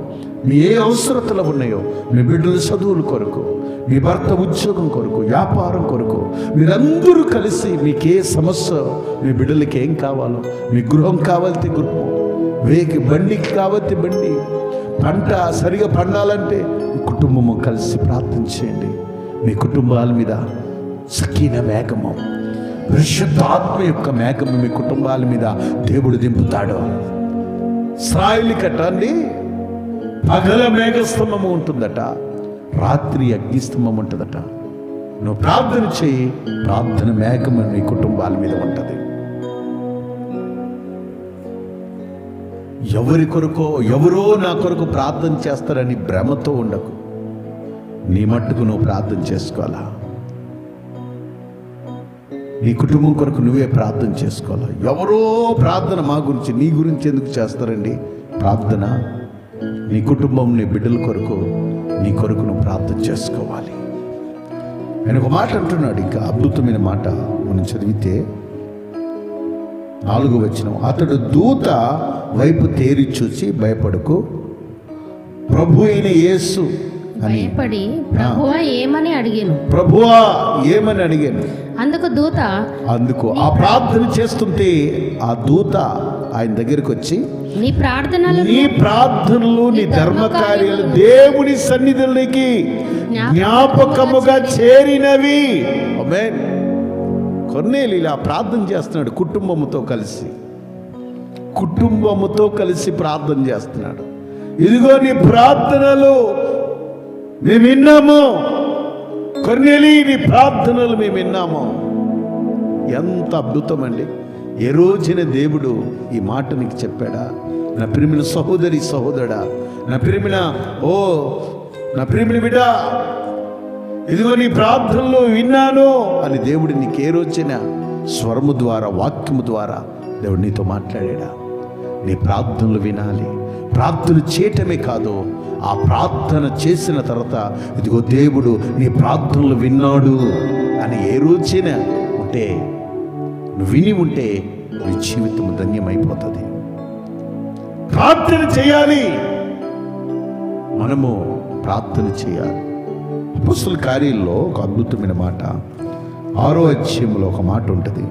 మీ ఏ అవసరతలు ఉన్నాయో, మీ బిడ్డల చదువుల కొరకు, మీ భర్త ఉద్యోగం కొరకు, వ్యాపారం కొరకు, మీరందరూ కలిసి మీకు ఏ సమస్య, మీ బిడ్డలకి ఏం కావాలో, మీ గృహం కావాలంటే గృహం, బండికి కావాలంటే బండి, పంట సరిగా పండాలంటే మీ కుటుంబము కలిసి ప్రార్థన చేయండి. మీ కుటుంబాల మీద సకీన మేఘము, పరిశుద్ధాత్మ యొక్క మేఘము మీ కుటుంబాల మీద దేవుడు దింపుతాడు. ఇశ్రాయేలు కట్టండి, పగల మేఘస్తంభము ఉంటుందట, రాత్రి అగ్నిస్తంభం ఉంటుందట. నువ్వు ప్రార్థన చేయి, ప్రార్థన మేఘము నీ కుటుంబాల మీద ఉంటుంది. ఎవరి కొరకో, ఎవరో నా కొరకు ప్రార్థన చేస్తారని భ్రమతో ఉండకు. నీ మట్టుకు నువ్వు ప్రార్థన చేసుకోవాలా. నీ కుటుంబం కొరకు నువ్వే ప్రార్థన చేసుకోవాలా. ఎవరో ప్రార్థన మా గురించి, నీ గురించి ఎందుకు చేస్తారండి ప్రార్థన? నీ కుటుంబం, నీ బిడ్డల కొరకు, నీ కొరకు నువ్వు ప్రార్థన చేసుకోవాలి. ఆయన ఒక మాట అంటున్నాడు, ఇంకా అద్భుతమైన మాట మనం చదివితే 4వ వచనం, అతడు దూత వైపు తేరి చూసి భయపడకు, ప్రభు అయిన యేసు అని భయపడి ప్రభువా ఏమని అడిగాను. ప్రభువా ఏమని అడిగాను. అందుకు ఆ ప్రార్థన చేస్తుంటే ఆ దూత ఆయన దగ్గరికి వచ్చి, నీ ప్రార్థనలు నీ ధర్మకార్యాలు దేవుని సన్నిధిలోకి జ్ఞాపకముగా చేరినవి. ఆమేన్. కొర్నేలి ఇలా ప్రార్థన చేస్తున్నాడు, కుటుంబముతో కలిసి ప్రార్థన చేస్తున్నాడు. ఇదిగో నీ ప్రార్థనలు మేము విన్నాము కొర్నేలి, నీ ప్రార్థనలు మేము విన్నాము. ఎంత అద్భుతం అండి. ఏ రోజున దేవుడు ఈ మాట నీకు చెప్పాడా? నా ప్రియమైన సహోదరి, సహోదరుడా, నా ప్రియమైన బిడ్డ, ఇదిగో నీ ప్రార్థనలు విన్నాను అని దేవుడు నీకు ఏ రోజున స్వరము ద్వారా, వాక్యము ద్వారా దేవుడు నీతో మాట్లాడాడా? నీ ప్రార్థనలు వినాలి. ప్రార్థన చేయటమే కాదు, ఆ ప్రార్థన చేసిన తర్వాత ఇదిగో దేవుడు నీ ప్రార్థనలు విన్నాడు అని ఏ రోజున ఉంటే, నువ్వు విని ఉంటే నీ జీవితం ధన్యమైపోతుంది. ప్రార్థన చేయాలి, మనము ప్రార్థన చేయాలి. అపొస్తలుల కార్యాల్లో ఒక అద్భుతమైన మాట, 6వ అధ్యాయంలో ఒక మాట ఉంటుంది.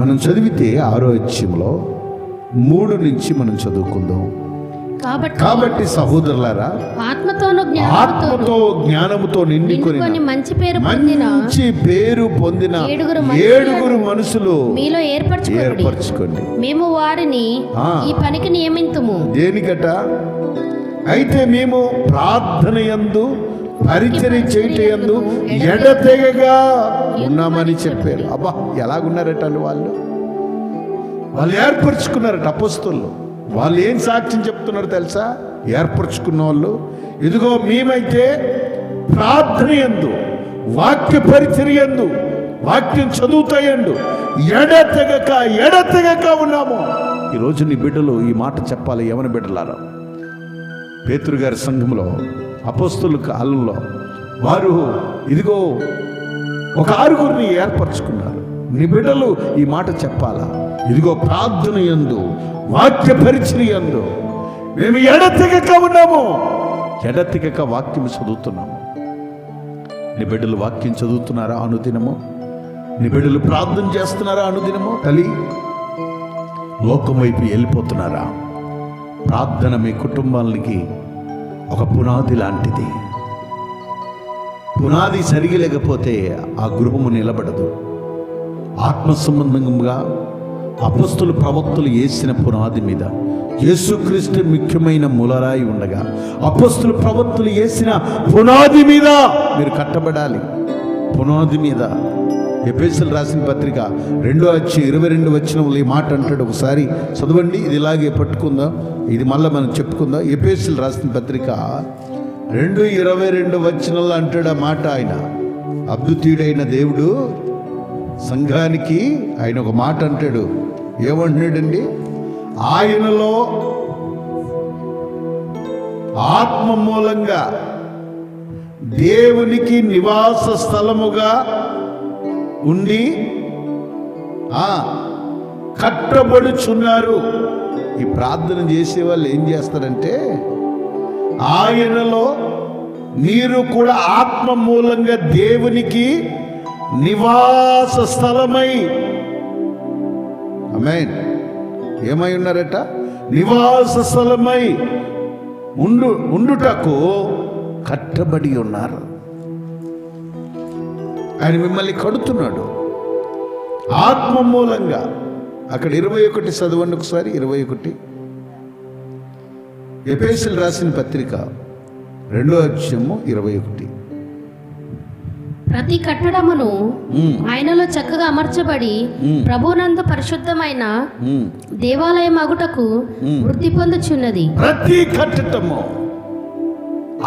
మనం చదివితే 6వ అధ్యాయంలో 3 నుంచి మనం చదువుకుందాం. కాబట్టి సహోదరులారా, ఆత్మతో జ్ఞానముతో నిండుకొని మంచి పేరు పొందిన 7 మనుషులు మీలో ఏర్పరచుకోండి. మేము వారిని ఈ పనికి నియమింతుము. దేనికట? అయితే మేము ప్రార్థన యందు, పరిచర్య చేయటందు ఎడతెగగా ఉన్నామని చెప్పారు. అబ్బా, ఎలాగున్నారట వాళ్ళు ఏర్పరచుకున్నారట అపొస్తలులు. వాళ్ళు ఏం సాక్ష్యం చెప్తున్నారు తెలుసా? ఏర్పరచుకున్న వాళ్ళు, ఇదిగో మేమైతే ప్రార్థన యందు, వాక్య పరిచర్య యందు, వాక్యం చదువుతాయండు ఎడతెగక ఉన్నాము. ఈరోజు నీ బిడ్డలు ఈ మాట చెప్పాలి. యవన బిడ్డలారా, పేతురు గారి సంఘంలో, అపొస్తలుల కాలంలో వారు ఇదిగో ఒక 6గురిని ఏర్పరచుకున్నారు. నీ బిడ్డలు ఈ మాట చెప్పాలా? ఇదిగో ప్రార్థన యందు, వాక్య పరిచర్య యందు మేము ఎడతెగక ఉన్నాము. ఎడతెగక వాక్యం చదువుతున్నాము. నీ బిడ్డలు వాక్యం చదువుతున్నారా అనుదినము? నీ బిడ్డలు ప్రార్థన చేస్తున్నారా అనుదినము? తల్లి, లోకం వైపు వెళ్ళిపోతున్నారా? ప్రార్థన మీ కుటుంబాలకి ఒక పునాది లాంటిది. పునాది సరిగి లేకపోతే ఆ గృహము నిలబడదు. ఆత్మ సంబంధంగా అపొస్తలులు, ప్రవక్తలు వేసిన పునాది మీద యేసుక్రీస్తు ముఖ్యమైన మూలరాయి ఉండగా, అపొస్తలులు, ప్రవక్తలు వేసిన పునాది మీద మీరు కట్టబడాలి. పునాది మీద. ఎఫెసీయులకు రాసిన పత్రిక 2:22 ఈ మాట అంటాడు. ఒకసారి చదవండి, ఇది ఇలాగే పట్టుకుందాం, ఇది మళ్ళీ మనం చెప్పుకుందాం. ఎఫెసీయులకు రాసిన పత్రిక 2:22 అంటాడు ఆ మాట. ఆయన అద్వితీయుడైన దేవుడు సంఘానికి ఆయన ఒక మాట అంటాడు. ఏమంటున్నాడండి? ఆయనలో ఆత్మ మూలంగా దేవునికి నివాస స్థలముగా ఉండి కట్టబడుచున్నారు. ఈ ప్రార్థన చేసే వాళ్ళు ఏం చేస్తారంటే, ఆయనలో మీరు కూడా ఆత్మ మూలంగా దేవునికి నివాస స్థలమై, ఆమేన్, ఏమై ఉన్నారట? నివాస స్థలమై ఉండుటకు కట్టబడి ఉన్నారు. ఆయన మిమ్మల్ని కడుతున్నాడు ఆత్మ మూలంగా. అక్కడ 21 చదవండి ఒకసారి. 21 ఎఫెసీయులకు రాసిన పత్రిక 2:21. ప్రతి కట్టడమును ఆయనలో చక్కగా అమర్చబడి ప్రభునందు పరిశుద్ధమైన దేవాలయం అగుటకు వృద్ధి పొందుచున్నది. ప్రతి కట్టడము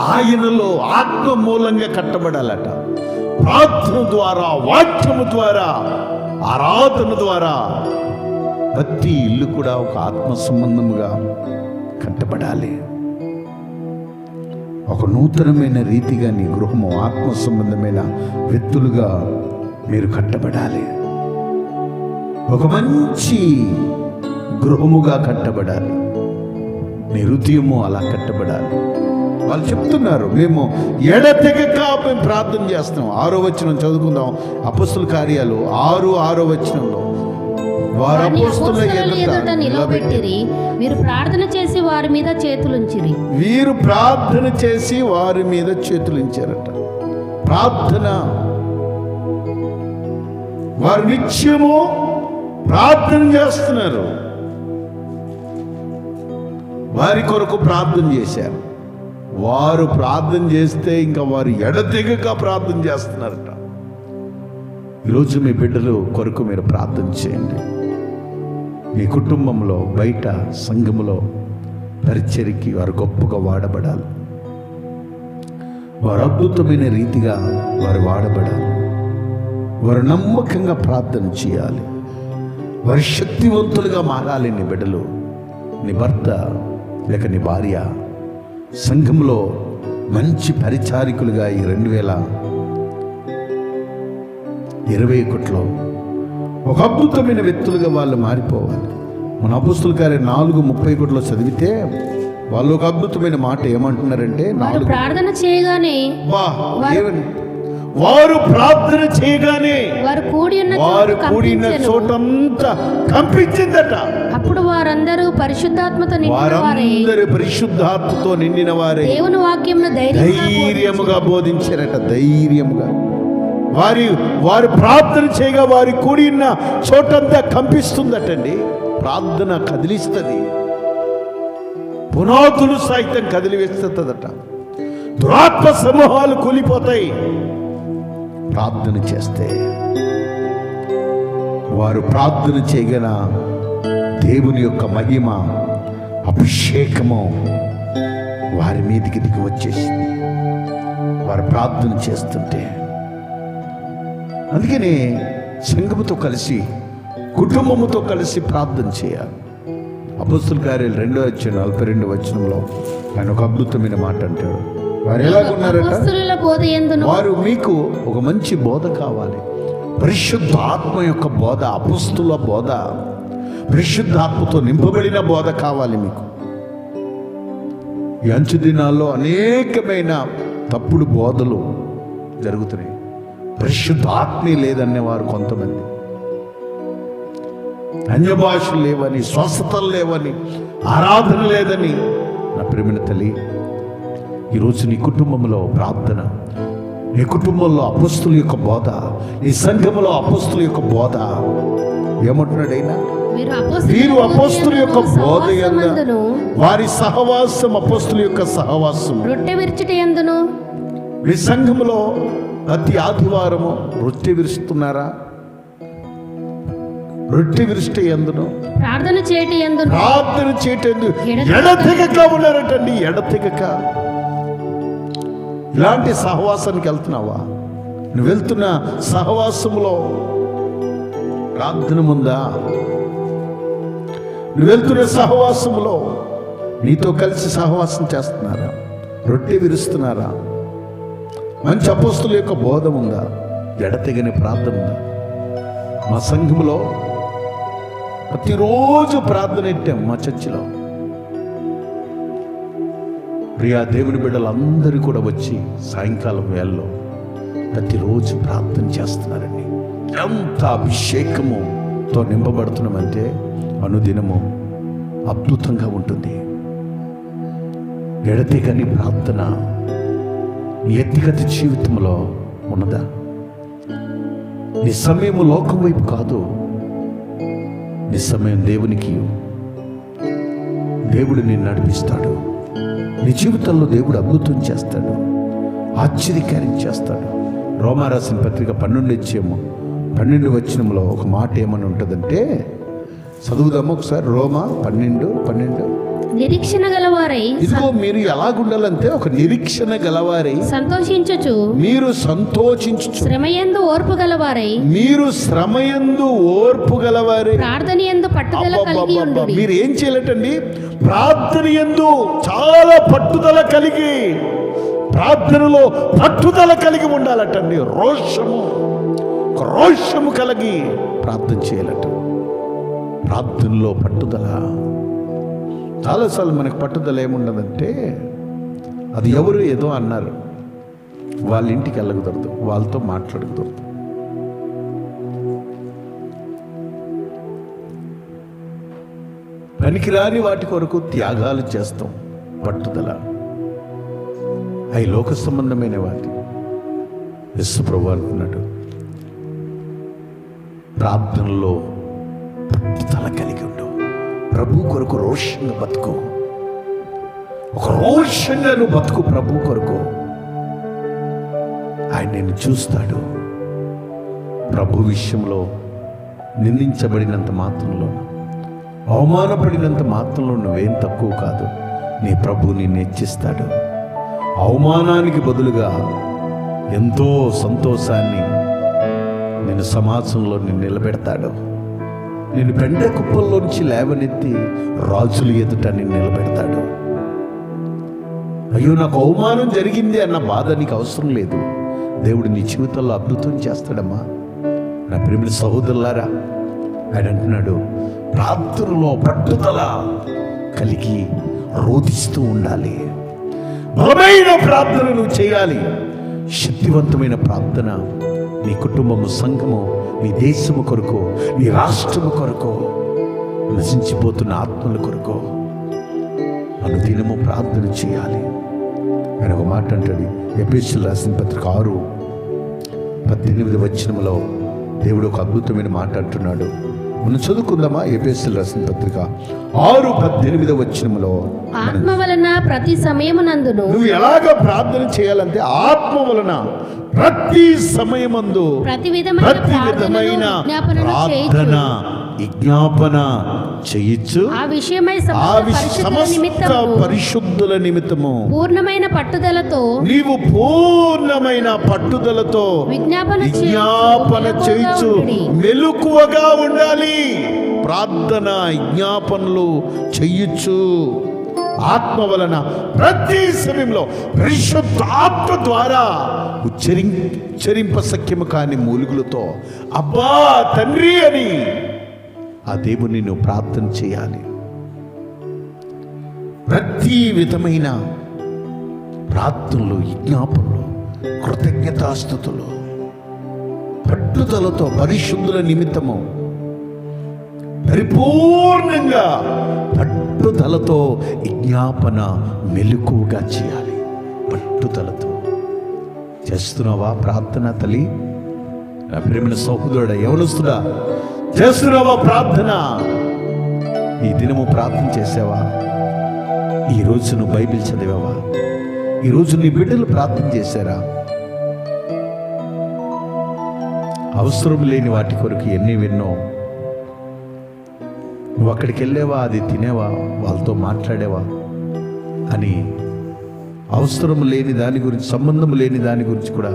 ఆయనలో ఆత్మ మూలంగా కట్టబడాలట. ప్రార్థన ద్వారా, వాక్యము ద్వారా, ఆరాధన ద్వారా ప్రతి ఇల్లు కూడా ఒక ఆత్మ సంబంధముగా కట్టబడాలి. ఒక నూతనమైన రీతిగా నీ గృహము ఆత్మ సంబంధమైన వ్యక్తులుగా మీరు కట్టబడాలి. ఒక మంచి గృహముగా కట్టబడాలి. నీ హృదయము అలా కట్టబడాలి. వాళ్ళు చెప్తున్నారు, మేము ఎడతెగక మేము ప్రార్థన చేస్తున్నాం. 6వ వచనం చదువుకుందాం. అపొస్తలుల కార్యాలు 6:6 వచనంలో, వారు అపొస్తలుల ఎదుట నిలబెట్టిరి, వీరు ప్రార్థన చేసి వారి మీద చేతులుంచిరి. వీరు ప్రార్థన చేసి వారి మీద చేతులుంచారట. ప్రార్థన, వారు నిత్యము ప్రార్థన చేస్తున్నారు. వారి కొరకు ప్రార్థన చేశారు. వారు ప్రార్థన చేస్తే ఇంకా వారు ఎడతెగక ప్రార్థన చేస్తున్నారట. ఈరోజు మీ బిడ్డలు కొరకు మీరు ప్రార్థన చేయండి. మీ కుటుంబంలో, బయట, సంఘములో పరిచర్యకి వారు గొప్పగా వాడబడాలి. వారు అద్భుతమైన రీతిగా వారు వాడబడాలి. వారు నమ్మకంగా ప్రార్థన చేయాలి. వారి శక్తివంతులుగా మారాలి. నీ బిడ్డలు, నీ భర్త లేక నీ భార్య సంఘంలో మంచి పరిచారికులుగా ఈ 2021లో ఒక అద్భుతమైన వ్యక్తులుగా వాళ్ళు మారిపోవాలి. మన అపొస్తలుల కార్యం 4:31 చదివితే వాళ్ళు ఒక అద్భుతమైన మాట ఏమంటున్నారంటే, ప్రార్థన చేయగానే వారు ప్రార్థన చేయగానే వారు కూడిన చోటంతా కంపించిందట. అప్పుడు వారందరూ పరిశుద్ధాత్మతో నిండిన వారే దేవుని వాక్యమును ధైర్యముగా బోధించారట. ధైర్యముగా వారు ప్రార్థన చేయగా వారి కూడిన చోటంతా కంపిస్తుందటండి. ప్రార్థన కదిలిస్తుంది. పునాదులు సైతం కదిలివేస్తుందట. దురాత్మ సమూహాలు కూలిపోతాయి ప్రార్థన చేస్తే. వారు ప్రార్థన చేయగల దేవుని యొక్క మహిమ, అభిషేకము వారి మీదికి దిగి వచ్చేసింది వారు ప్రార్థన చేస్తుంటే. అందుకని సంఘముతో కలిసి, కుటుంబముతో కలిసి ప్రార్థన చేయాలి. అపొస్తలుల కార్యాలు 2:42 వచనంలో ఆయన ఒక అద్భుతమైన మాట అంటాడు. వారు ఎలాగున్నారట? వారు మీకు ఒక మంచి బోధ కావాలి. పరిశుద్ధ ఆత్మ యొక్క బోధ, అపొస్తలుల బోధ, పరిశుద్ధాత్మతో నింపబడిన బోధ కావాలి మీకు. ఈ అంచు దినాల్లో అనేకమైన తప్పుడు బోధలు జరుగుతున్నాయి. పరిశుద్ధ ఆత్మే లేదనేవారు కొంతమంది, అన్య భాషలు లేవని, స్వస్థతలు లేవని, ఆరాధన లేదని. నా ప్రియమైన తల్లి, ఈరోజు నీ కుటుంబంలో ప్రార్థన, నీ కుటుంబంలో అపొస్తలుల యొక్క బోధ, నీ సంఘములో అపొస్తలుల యొక్క బోధ. ఏమంటున్నాడైనా, వీరు అపొస్తలుల యొక్క బోధ యందు, వారి సహవాసం, అపొస్తలుల యొక్క సహవాసం, రొట్టె విరుచుట యందును. మీ సంఘములో ప్రతి ఆదివారము రొట్టె విరుస్తున్నారా? రొట్టె విరుష్ట యందును, ప్రార్థన చేయటం ఎడతెగక ఉన్నారటండి. ఎడతెగక. ఇలాంటి సహవాసానికి వెళ్తున్నావా? నువ్వు వెళ్తున్న సహవాసములో ప్రార్థన ఉందా? నువ్వు వెళ్తున్న సహవాసములో నీతో కలిసి సహవాసం చేస్తున్నారా? రొట్టె విరుస్తున్నారా? మంచి అపొస్తలుల యొక్క బోధ ఉందా? ఎడతెగని ప్రార్థన ఉందా? మా సంఘములో ప్రతిరోజు ప్రార్థన ఎట్టాం. మా చర్చిలో ప్రియా దేవుని బిడ్డలందరూ కూడా వచ్చి సాయంకాలం వేళలో ప్రతిరోజు ప్రార్థన చేస్తున్నారండి. ఎంత అభిషేకముతో నింపబడుతున్నామంటే అనుదినము అద్భుతంగా ఉంటుంది. ఎడతెగని ప్రార్థన నీ వ్యక్తిగత జీవితంలో ఉన్నదా? నీ సమయం లోకం వైపు కాదు, నీ సమయం దేవునికి. దేవుడు నిన్ను నడిపిస్తాడు. నీ జీవితంలో దేవుడు అద్భుతం చేస్తాడు, ఆశ్చర్యకార్యం చేస్తాడు. రోమా రాసిన పత్రిక 12 వచనంలో ఒక మాట ఏమని ఉంటుందంటే, చదువుదాము ఒకసారి. రోమా 12:12. నిరీక్షణ గలవారై ఇదిగో మీరు ఎలాగుండాలంటే ఒక నిరీక్షణ గలవారై సంతోషించుచు, మీరు సంతోషించు, శ్రమయందు ఓర్పు గలవారై, మీరు శ్రమయందు ఓర్పు గలవారై, ప్రార్థనయందు పట్టుదల కలిగి ఉండుడి. మీరు ఏం చేయాలటండి? ప్రార్థన యందు చాలా పట్టుదల కలిగి, ప్రార్థనలో పట్టుదల కలిగి ఉండాలటండి. రోషము కలిగి ప్రార్థన చేయాలట. ప్రార్థనలో పట్టుదల. చాలాసార్లు మనకు పట్టుదల ఏముండదంటే, అది ఎవరు ఏదో అన్నారు, వాళ్ళ ఇంటికి వెళ్ళకూడదు, వాళ్ళతో మాట్లాడకూడదు. పనికిరాని వాటి కొరకు త్యాగాలు చేస్తాం. పట్టుదల అవి లోక సంబంధమైన వాటి. యేసు ప్రభువు అనుకున్నాడు, ప్రార్థనలో పట్టుదల కలిగి ఉండు, ప్రభు కొరకు రోషంగా బతుకు. ఒక రోషంగా నువ్వు బతుకు ప్రభు కొరకు. ఆయన నిన్ను చూస్తాడు. ప్రభు విషయంలో నిందించబడినంత మాత్రంలో, అవమానపడినంత మాత్రంలో నువ్వేం తక్కువ కాదు. నీ ప్రభు నిన్ను హెచ్చిస్తాడు. అవమానానికి బదులుగా ఎంతో సంతోషాన్ని నేను సమాజంలో నిన్ను నిలబెడతాడు. నేను పెంట కుప్పల్లోంచి లేవనెత్తి రాజుల ఎదుట నిన్ను నిలబెడతాడు. అయ్యో నాకు అవమానం జరిగింది అన్న బాధ నీకు అవసరం లేదు. దేవుడు నీ జీవితంలో అద్భుతం చేస్తాడమ్మా. నా ప్రియమైన సహోదరులారా, ఆయన అంటున్నాడు, ప్రార్థనలో పట్టుదల కలిగి రోధిస్తూ ఉండాలి. బలమైన ప్రార్థన నువ్వు చేయాలి. శక్తివంతమైన ప్రార్థన నీ కుటుంబము, సంఘము, నీ దేశము కొరకు, నీ రాష్ట్రము కొరకు, నశించిపోతున్న ఆత్మల కొరకు అనుదినము ప్రార్థన చేయాలి. ఆయన ఒక మాట అంటాడు, ఎఫెసీయులకు రాసిన పత్రిక 6:18 దేవుడు ఒక అద్భుతమైన మాట అంటున్నాడు. మనం చదువుకుందామా? ఎఫెసీయులకు రాసిన పత్రిక 6:18 ఆత్మ వలన ప్రతి సమయమునందును. నువ్వు ఎలాగ ప్రార్థన చేయాలంటే, ఆత్మ వలన ప్రతి సమయమందు ప్రతి విధమైన ప్రార్థన విజ్ఞాపన చేయొచ్చు. ఆ విషయమై సమస్త పరిశుద్ధుల నిమిత్తము పూర్ణమైన పట్టుదలతో నీవు పూర్ణమైన పట్టుదలతో విజ్ఞాపన చేయొచ్చు. మెలకువగా ఉండాలి. ప్రార్థన విజ్ఞాపనలు చెయ్యొచ్చు. ఆత్మ వలన ప్రతి సమయంలో పరిశుద్ధాత్మ ద్వారా ఉచ్చరింప సఖ్యము కాని మూలుగులతో అబ్బా తండ్రి అని ఆ దేవుని నువ్వు ప్రార్థన చేయాలి. ప్రతి విధమైన ప్రార్థనలు, విజ్ఞాపనలు, కృతజ్ఞతాస్తుతులు పట్టుదలతో పరిశుద్ధుల నిమిత్తము పరిపూర్ణంగా పట్టుదలతో విజ్ఞాపన మెలకువగా చేయాలి. పట్టుదలతో చేస్తున్నావా ప్రార్థన తల్లి? నా ప్రియమైన సహోదరుడా, యవనస్తుడా, చేస్తున్నావా ప్రార్థన? ఈ దినము ప్రార్థన చేసావా? ఈరోజు నువ్వు బైబిల్ చదివావా? ఈరోజు నీ బిడ్డలు ప్రార్థన చేశారా? అవసరం లేని వాటి కొరకు ఎన్నో నువ్వు అక్కడికి వెళ్ళేవా, అది తినేవా, వాళ్ళతో మాట్లాడేవా అని అవసరం లేని దాని గురించి, సంబంధం లేని దాని గురించి కూడా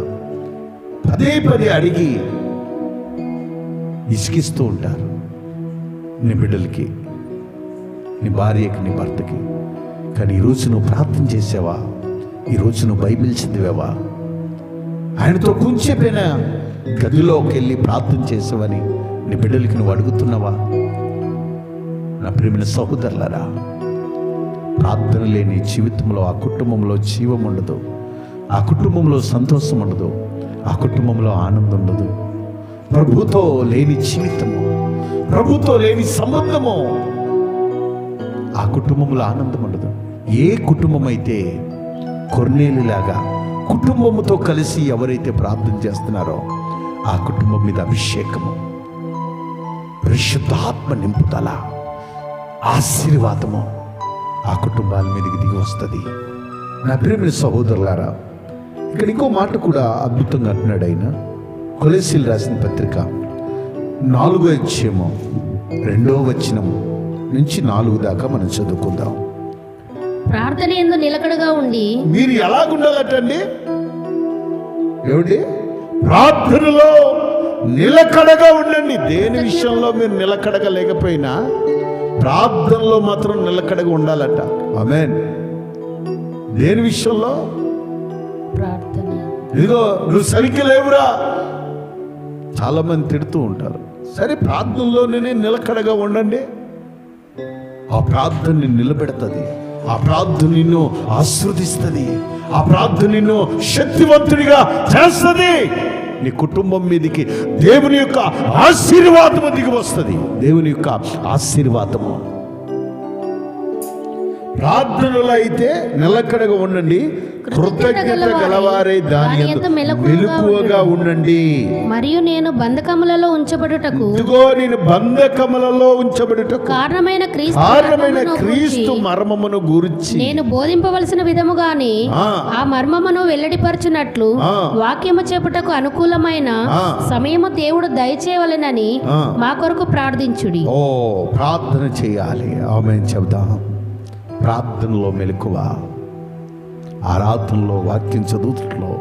పదే అడిగి ఇసికిస్తూ ఉంటారు. నీ బిడ్డలకి, నీ భార్యకి, నీ భర్తకి. కానీ ఈరోజు నువ్వు ప్రార్థన చేసావా? ఈరోజు నువ్వు బైబిల్ చదివావా? ఆయనతో కొంచెంపైనా గదిలోకి వెళ్ళి ప్రార్థన చేసావని నీ బిడ్డలకి నువ్వు అడుగుతున్నావా? నా ప్రియమైన సహోదరులారా, ప్రార్థన లేని జీవితంలో ఆ కుటుంబంలో జీవం ఉండదు, ఆ కుటుంబంలో సంతోషం ఉండదు, ఆ కుటుంబంలో ఆనందం ఉండదు. ప్రభుతో లేని జీవితము, ప్రభుతో లేని సంబంధము, ఆ కుటుంబంలో ఆనందం ఉండదు. ఏ కుటుంబం అయితే కొర్నేలిలాగా కుటుంబముతో కలిసి ఎవరైతే ప్రార్థన చేస్తున్నారో ఆ కుటుంబం మీద అభిషేకము, పరిశుద్ధాత్మ నింపుదల, ఆశీర్వాదము ఆ కుటుంబాల మీదకి దిగి వస్తుంది. నా ప్రియమైన సహోదరులారా, ఇక్కడ ఇంకో మాట కూడా అద్భుతంగా అంటున్నాడు ఆయన. కొలెసీయులకు రాసిన పత్రిక 4వ అధ్యాయము 2వ వచనం నుంచి 4 దాకా మనం చదువుకుందాం. ప్రార్థన యందు నిలకడగా ఉండి మీరు ఎలాగుండాలటండి? ఏమిటి? ప్రార్థనలో నిలకడగా ఉండండి. దేని విషయంలో మీరు నిలకడగా లేకపోయినా ప్రార్థనలో మాత్రం నిలకడగా ఉండాలట. ఆమేన్. దేని విషయంలో? ప్రార్థన. ఇదిగో నువ్వు సరిగ్గా లేవురా, చాలా మంది తిడుతూ ఉంటారు. సరే, ప్రార్థనలోనే నిలకడగా ఉండండి. ఆ ప్రార్థన నిన్ను నిలబెడుతుంది. ఆ ప్రార్థన నిన్ను ఆశీర్వదిస్తుంది. ఆ ప్రార్థన నిన్ను శక్తివంతుడిగా చేస్తుంది. నీ కుటుంబం మీదకి దేవుని యొక్క ఆశీర్వాదము దిగి వస్తుంది. దేవుని యొక్క ఆశీర్వాదము. ప్రార్థనలో అయితే నిలకడగా ఉండండి. కృతజ్ఞత గలవారే దాని యందు మెలకువగా ఉండండి. మరియు నేను బంధకములలో ఉంచబడుటకు ఇదిగో నేను బంధకములలో ఉంచబడుటకు కారణమైన క్రీస్తు మర్మమును గురించి నేను బోధింపవలసిన విధముగానే ఆ మర్మమును వెల్లడిపరచునట్లు వాక్యము చెప్పుటకు అనుకూలమైన సమయము దేవుడు దయచేయవలెనని మా కొరకు ప్రార్థించుడి. ఓ, ప్రార్థన చేయాలి. ఆమేన్ చెప్దాం. ప్రార్థనలో మెలకువ, ఆరాధనలో, వాక్యం చదువుతులో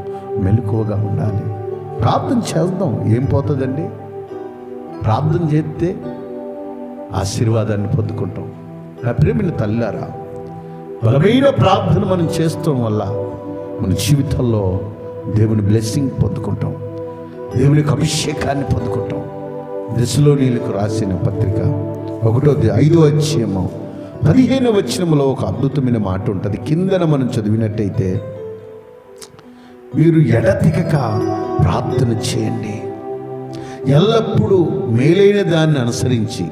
మెలకువగా ఉండాలి. ప్రార్థన చేద్దాం. ఏం పోతుందండి? ప్రార్థన చేస్తే ఆశీర్వాదాన్ని పొందుకుంటాం. నా ప్రేమిని తల్లారా, బలమైన ప్రార్థన మనం చేస్తాం వల్ల మన జీవితంలో దేవుని బ్లెస్సింగ్ పొందుకుంటాం. దేవుని యొక్క అభిషేకాన్ని పొందుకుంటాం. దశలోనీయులకు రాసిన పత్రిక 1:5 అధ్యాయము 15వ వచనంలో ఒక అద్భుతమైన మాట ఉంటుంది. కిందన మనం చదివినట్టయితే, మీరు ఎడతెగక ప్రార్థన చేయండి, ఎల్లప్పుడూ మేలైన దాన్ని అనుసరించి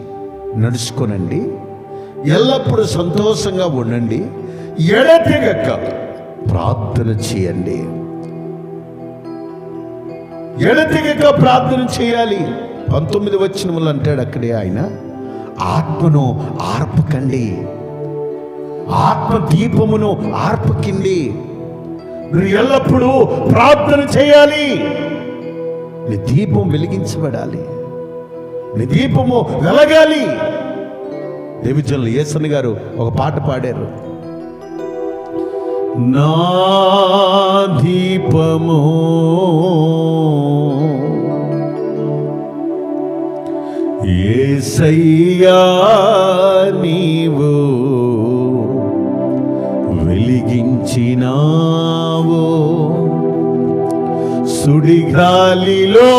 నడుచుకోనండి, ఎల్లప్పుడూ సంతోషంగా ఉండండి, ఎడతెగక ప్రార్థన చేయండి. ఎడతెగక ప్రార్థన చేయాలి. 19వ వచనంలో అంటాడు అక్కడే ఆయన, ఆత్మను ఆర్పకండి, ఆత్మ దీపమును ఆర్పకండి. మీరు ఎల్లప్పుడూ ప్రార్థన చేయాలి. నీ దీపం వెలిగించబడాలి. నీ దీపము వెలగాలి. దేవిజనులు యేసన్న గారు ఒక పాట పాడారు. నా దీపము యేసయ్యా నీవు వెలిగించినావు, సుడిగాలిలో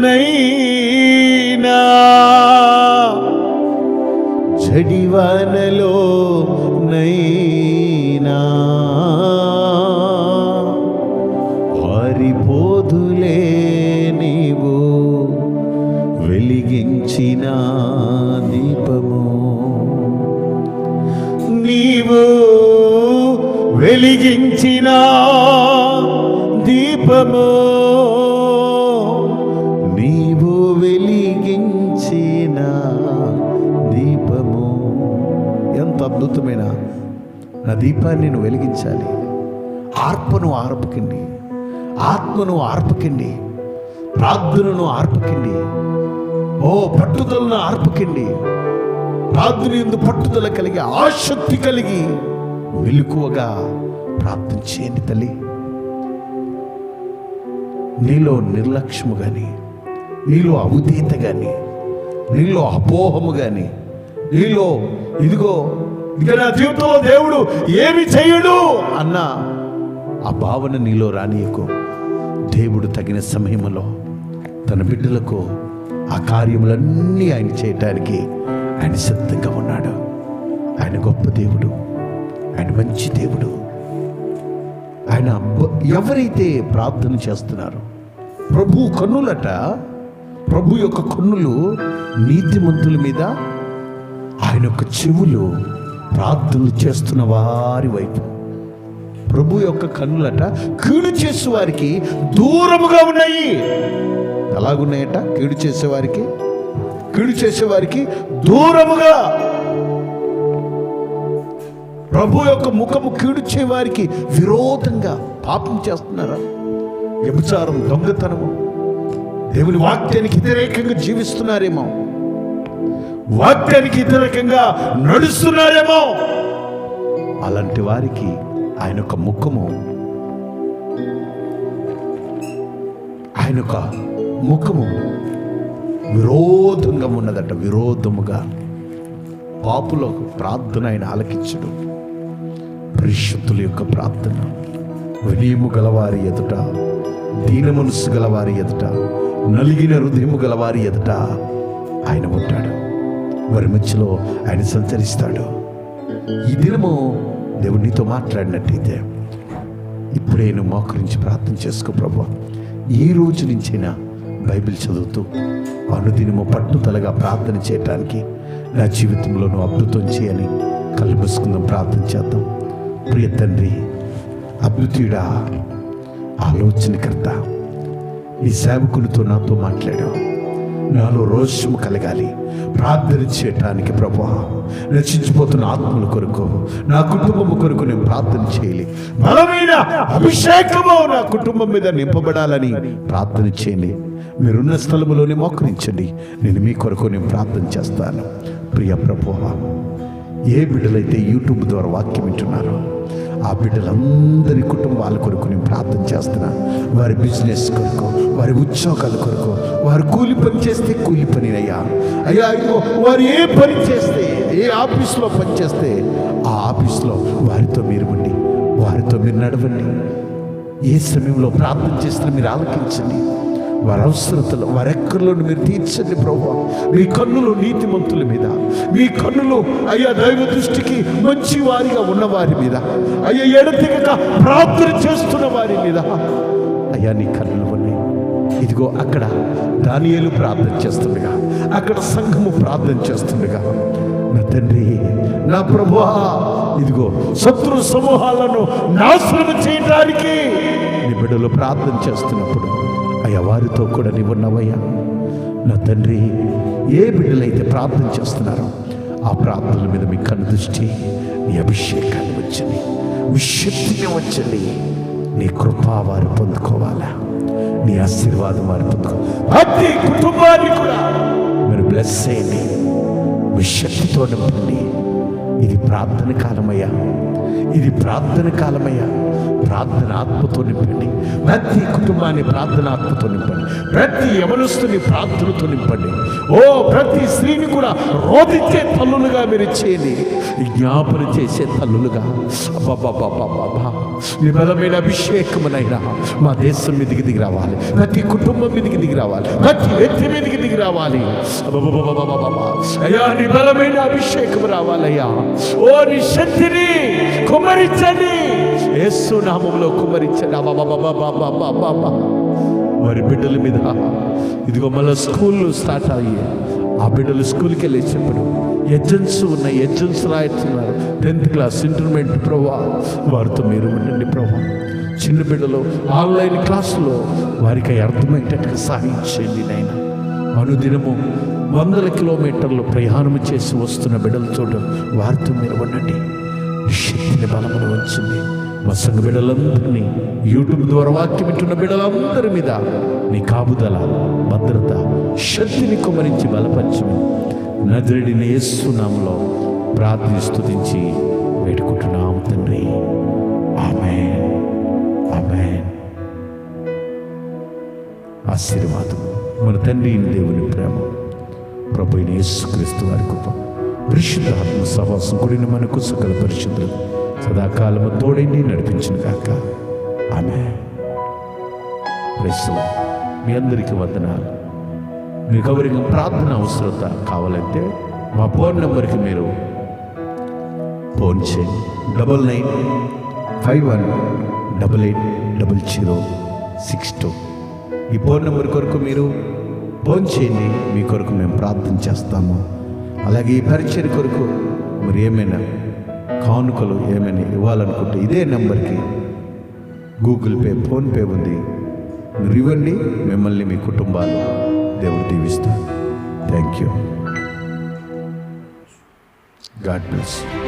నైనా జడివానలో నైనా ఆరిపోదులే నీవు వెలిగించిన దీపము, నీవు వెలిగించిన దీపము, నీవు వెలిగించిన దీపము. ఎంత అద్భుతమైన నా దీపాన్ని నేను వెలిగించాలి. ఆర్పను ఆర్పకండి, ఆత్మను ఆర్పకండి, ప్రార్థనను ఆర్పకండి, ఓ పట్టుదలను ఆర్పకండి. ప్రార్థన యందు పట్టుదల కలిగి, ఆసక్తి కలిగి వెలుకువగా ప్రార్థన చేయండి తల్లి. నీలో నిర్లక్ష్యము కానీ, నీలో అవిధేయత కానీ, నీలో అపోహము కానీ, నీలో ఇదిగో ఇక నా జీవితంలో దేవుడు ఏమి చేయడు అన్న ఆ భావన నీలో రానియకు. దేవుడు తగిన సమయంలో తన బిడ్డలకు ఆ కార్యములన్నీ ఆయన చేయటానికి ఆయన సిద్ధంగా ఉన్నాడు. ఆయన గొప్ప దేవుడు, ఆయన మంచి దేవుడు. ఆయన ఎవరైతే ప్రార్థన చేస్తున్నారో, ప్రభు కన్నులట, ప్రభు యొక్క కన్నులు నీతిమంతుల మీద, ఆయన యొక్క చెవులు ప్రార్థనలు చేస్తున్న వారి వైపు. ప్రభు యొక్క కన్నులట కీడు చేసేవారికి దూరముగా ఉన్నాయి. ఎలాగున్నాయట? కీడు చేసేవారికి దూరముగా. ప్రభు యొక్క ముఖము కీడు చేవారికి విరోధంగా పాపం చేస్తున్నారా? వ్యభిచారం, దొంగతనము, దేవుని వాక్యానికి వ్యతిరేకంగా జీవిస్తున్నారేమో. వాక్యానికి వ్యతిరేకంగా నడుస్తున్నారేమో. అలాంటి వారికి ఆయన యొక్క ముఖము విరోధంగా ఉన్నదట. విరోధముగా పాపులకు ప్రార్థన ఆయన ఆలకించడు. పరిశుద్ధుల యొక్క ప్రార్థన వినయము గలవారి ఎదుట, దీన మనస్సు గలవారి ఎదుట, నలిగిన హృదయము గలవారి ఎదుట ఆయన ఉంటాడు. వారి మధ్యలో ఆయన సంచరిస్తాడు. ఈ దినము దేవుడు నీతో మాట్లాడినట్టయితే ఇప్పుడే నువ్వు మోకరించి ప్రార్థన చేసుకో. ప్రభువా, ఈ రోజు నుంచైనా బైబిల్ చదువుతూ అనుదినము పట్టుదలగా ప్రార్థన చేయటానికి నా జీవితంలో నువ్వు అద్భుతం చేయని కళ్ళు మూసుకుందాం, ప్రార్థన చేద్దాం. ప్రియ తండ్రి, అద్భుతుడా, ఆలోచనకర్త, నీ సేవకునితో నాతో మాట్లాడావు. నాలో రోషము కలగాలి ప్రార్థన చేయటానికి. ప్రభువా, నశించిపోతున్న ఆత్మల కొరకు, నా కుటుంబం కొరకు నేను ప్రార్థన చేయాలి. బలమైన అభిషేకము నా కుటుంబం మీద నింపబడాలని ప్రార్థన చేయండి. మీరున్న స్థలములోనే మోకరించండి. నేను మీ కొరకు నేను ప్రార్థన చేస్తాను. ప్రియ ప్రభువా, ఏ బిడ్డలైతే యూట్యూబ్ ద్వారా వాక్యం వింటున్నారో ఆ బిడ్డలందరి కుటుంబాల కొరకు నేను ప్రార్థన చేస్తున్నాను. వారి బిజినెస్ కొరకు, వారి ఉద్యోగాల కొరకు, వారు కూలి పని చేస్తే కూలి పని అయ్యా, వారు ఏ పని చేస్తే, ఏ ఆఫీస్లో పని చేస్తే ఆ ఆఫీస్లో వారితో మీరు ఉండి, వారితో మీరు నడవండి. ఏ సమయంలో ప్రార్థన చేస్తే మీరు ఆలకించండి. వారి అవసరతలు, వారి ఎక్కర్లను మీరు తీర్చండి. ప్రభువా, మీ కన్నులు నీతిమంతుల మీద, మీ కన్నులు అయ్యా దైవ దృష్టికి మంచి వారిగా ఉన్నవారి మీద, అయ్యా ఎడతెగక ప్రార్థన చేస్తున్న వారి మీద అయ్యా నీ కన్నులు ఉన్నాయి. ఇదిగో అక్కడ దానియేలు ప్రార్థన చేస్తుండగా, అక్కడ సంఘము ప్రార్థన చేస్తుండగా, నా తండ్రి, నా ప్రభువా, ఇదిగో శత్రు సమూహాలను నాశనం చేయడానికి నీ బిడ్డలు ప్రార్థన చేస్తున్నప్పుడు అయ్యా వారితో కూడా నీవున్నావయ్యా. నా తండ్రి, ఏ బిడ్డలైతే ప్రార్థన చేస్తున్నారో ఆ ప్రార్థనల మీద మీ కన్ను దృష్టి, నీ అభిషేకాన్ని వచ్చండి, మీ శక్తిని వచ్చండి. నీ కృప వారు పొందుకోవాలా, నీ ఆశీర్వాదం వారు పొందుకోవాలి. ప్రతి కుటుంబాన్ని కూడా మీరు బ్లెస్ చేయండి, మీ శక్తితో నింపండి. ఇది ప్రార్థన కాలమయ్యా, ఇది ప్రార్థన కాలమయ్యా. ప్రార్థన ఆత్మతో నింపండి. ప్రతి కుటుంబాన్ని ప్రార్థన ఆత్మతో నింపండి. ప్రతి యవనస్తుని ప్రార్థనతో నింపండి. ఓ ప్రతి స్త్రీని కూడా రోధించే తల్లులుగా మీరు చేయండి, విజ్ఞాపన చేసే తల్లులుగా. అబ్బాబాబాబాబా, నీ బలమైన అభిషేకమునైనా మా దేశం మీదకి దిగి రావాలి, ప్రతి కుటుంబం మీదకి దిగి రావాలి, ప్రతి వ్యక్తి మీదకి దిగి రావాలి. అయ్యా నీ బలమైన అభిషేకం రావాలయ్యా. ఓ నీ శక్తిని కుమ్మరించండి, యేసు నామములో కుమ్మరించండి. వారి బిడ్డల మీద ఇదిగో మళ్ళీ స్కూళ్ళు స్టార్ట్ అయ్యి ఆ బిడ్డలు స్కూల్కి వెళ్ళేటప్పుడు ఎగ్జామ్స్ ఉన్నాయి, ఎగ్జామ్స్ రాస్తున్నారు, 10th క్లాస్, ఇంటర్మీడియట్. ప్రభా, వారితో మీరు ఉండండి. ప్రభా, చిన్న బిడ్డలు ఆన్లైన్ క్లాసులో వారికి అర్థమయ్యేటట్టుగా సహాయించండి నాయన. అనుదినము 100 కిలోమీటర్లు ప్రయాణం చేసి వస్తున్న బిడ్డలు చూడడం, వారితో మీరు ఉండండి. శక్తిని బలమును ఉంచండి. మా సంఘ బిడ్డలందరినీ, యూట్యూబ్ ద్వారా వాక్యం వింటున్న బిడ్డలందరి మీద నీ కాపుదల, భద్రత, శక్తిని కుమరించి బలపరచమని నజరేయుడైన యేసు నామములో ప్రార్థన స్తుతించి వేడుకుంటున్నాము తండ్రి. ఆమేన్, ఆమేన్. ఆశీర్వాదం మన తండ్రి దేవుని ప్రేమ, ప్రభు అయిన యేసుక్రీస్తు వారి కృప, పరిశుద్ధ ఆత్మ సహవాసం కూడిన మనకు సకల పరిశుద్ధులు సదాకాలము తోడైంది నడిపించిన కాక. ఆమేన్. Praise the Lord. మీ అందరికీ వందనాలు. మీకు ఎవరికి ప్రార్థన అవసరత కావాలంటే మా ఫోన్ నెంబర్కి మీరు ఫోన్ చేయండి. 9951880062. ఈ ఫోన్ నెంబర్ కొరకు మీరు ఫోన్ చేయండి. మీ కొరకు మేము ప్రార్థన చేస్తాము. అలాగే ఈ పరిచయం కొరకు మీరు ఏమైనా కానుకలు ఏమైనా ఇవ్వాలనుకుంటే ఇదే నెంబర్కి గూగుల్ పే, ఫోన్పే ఉంది, మీరు ఇవ్వండి. మిమ్మల్ని, మీ కుటుంబాలు దేవుడు దీవిస్తాడు. Thank you. God bless you.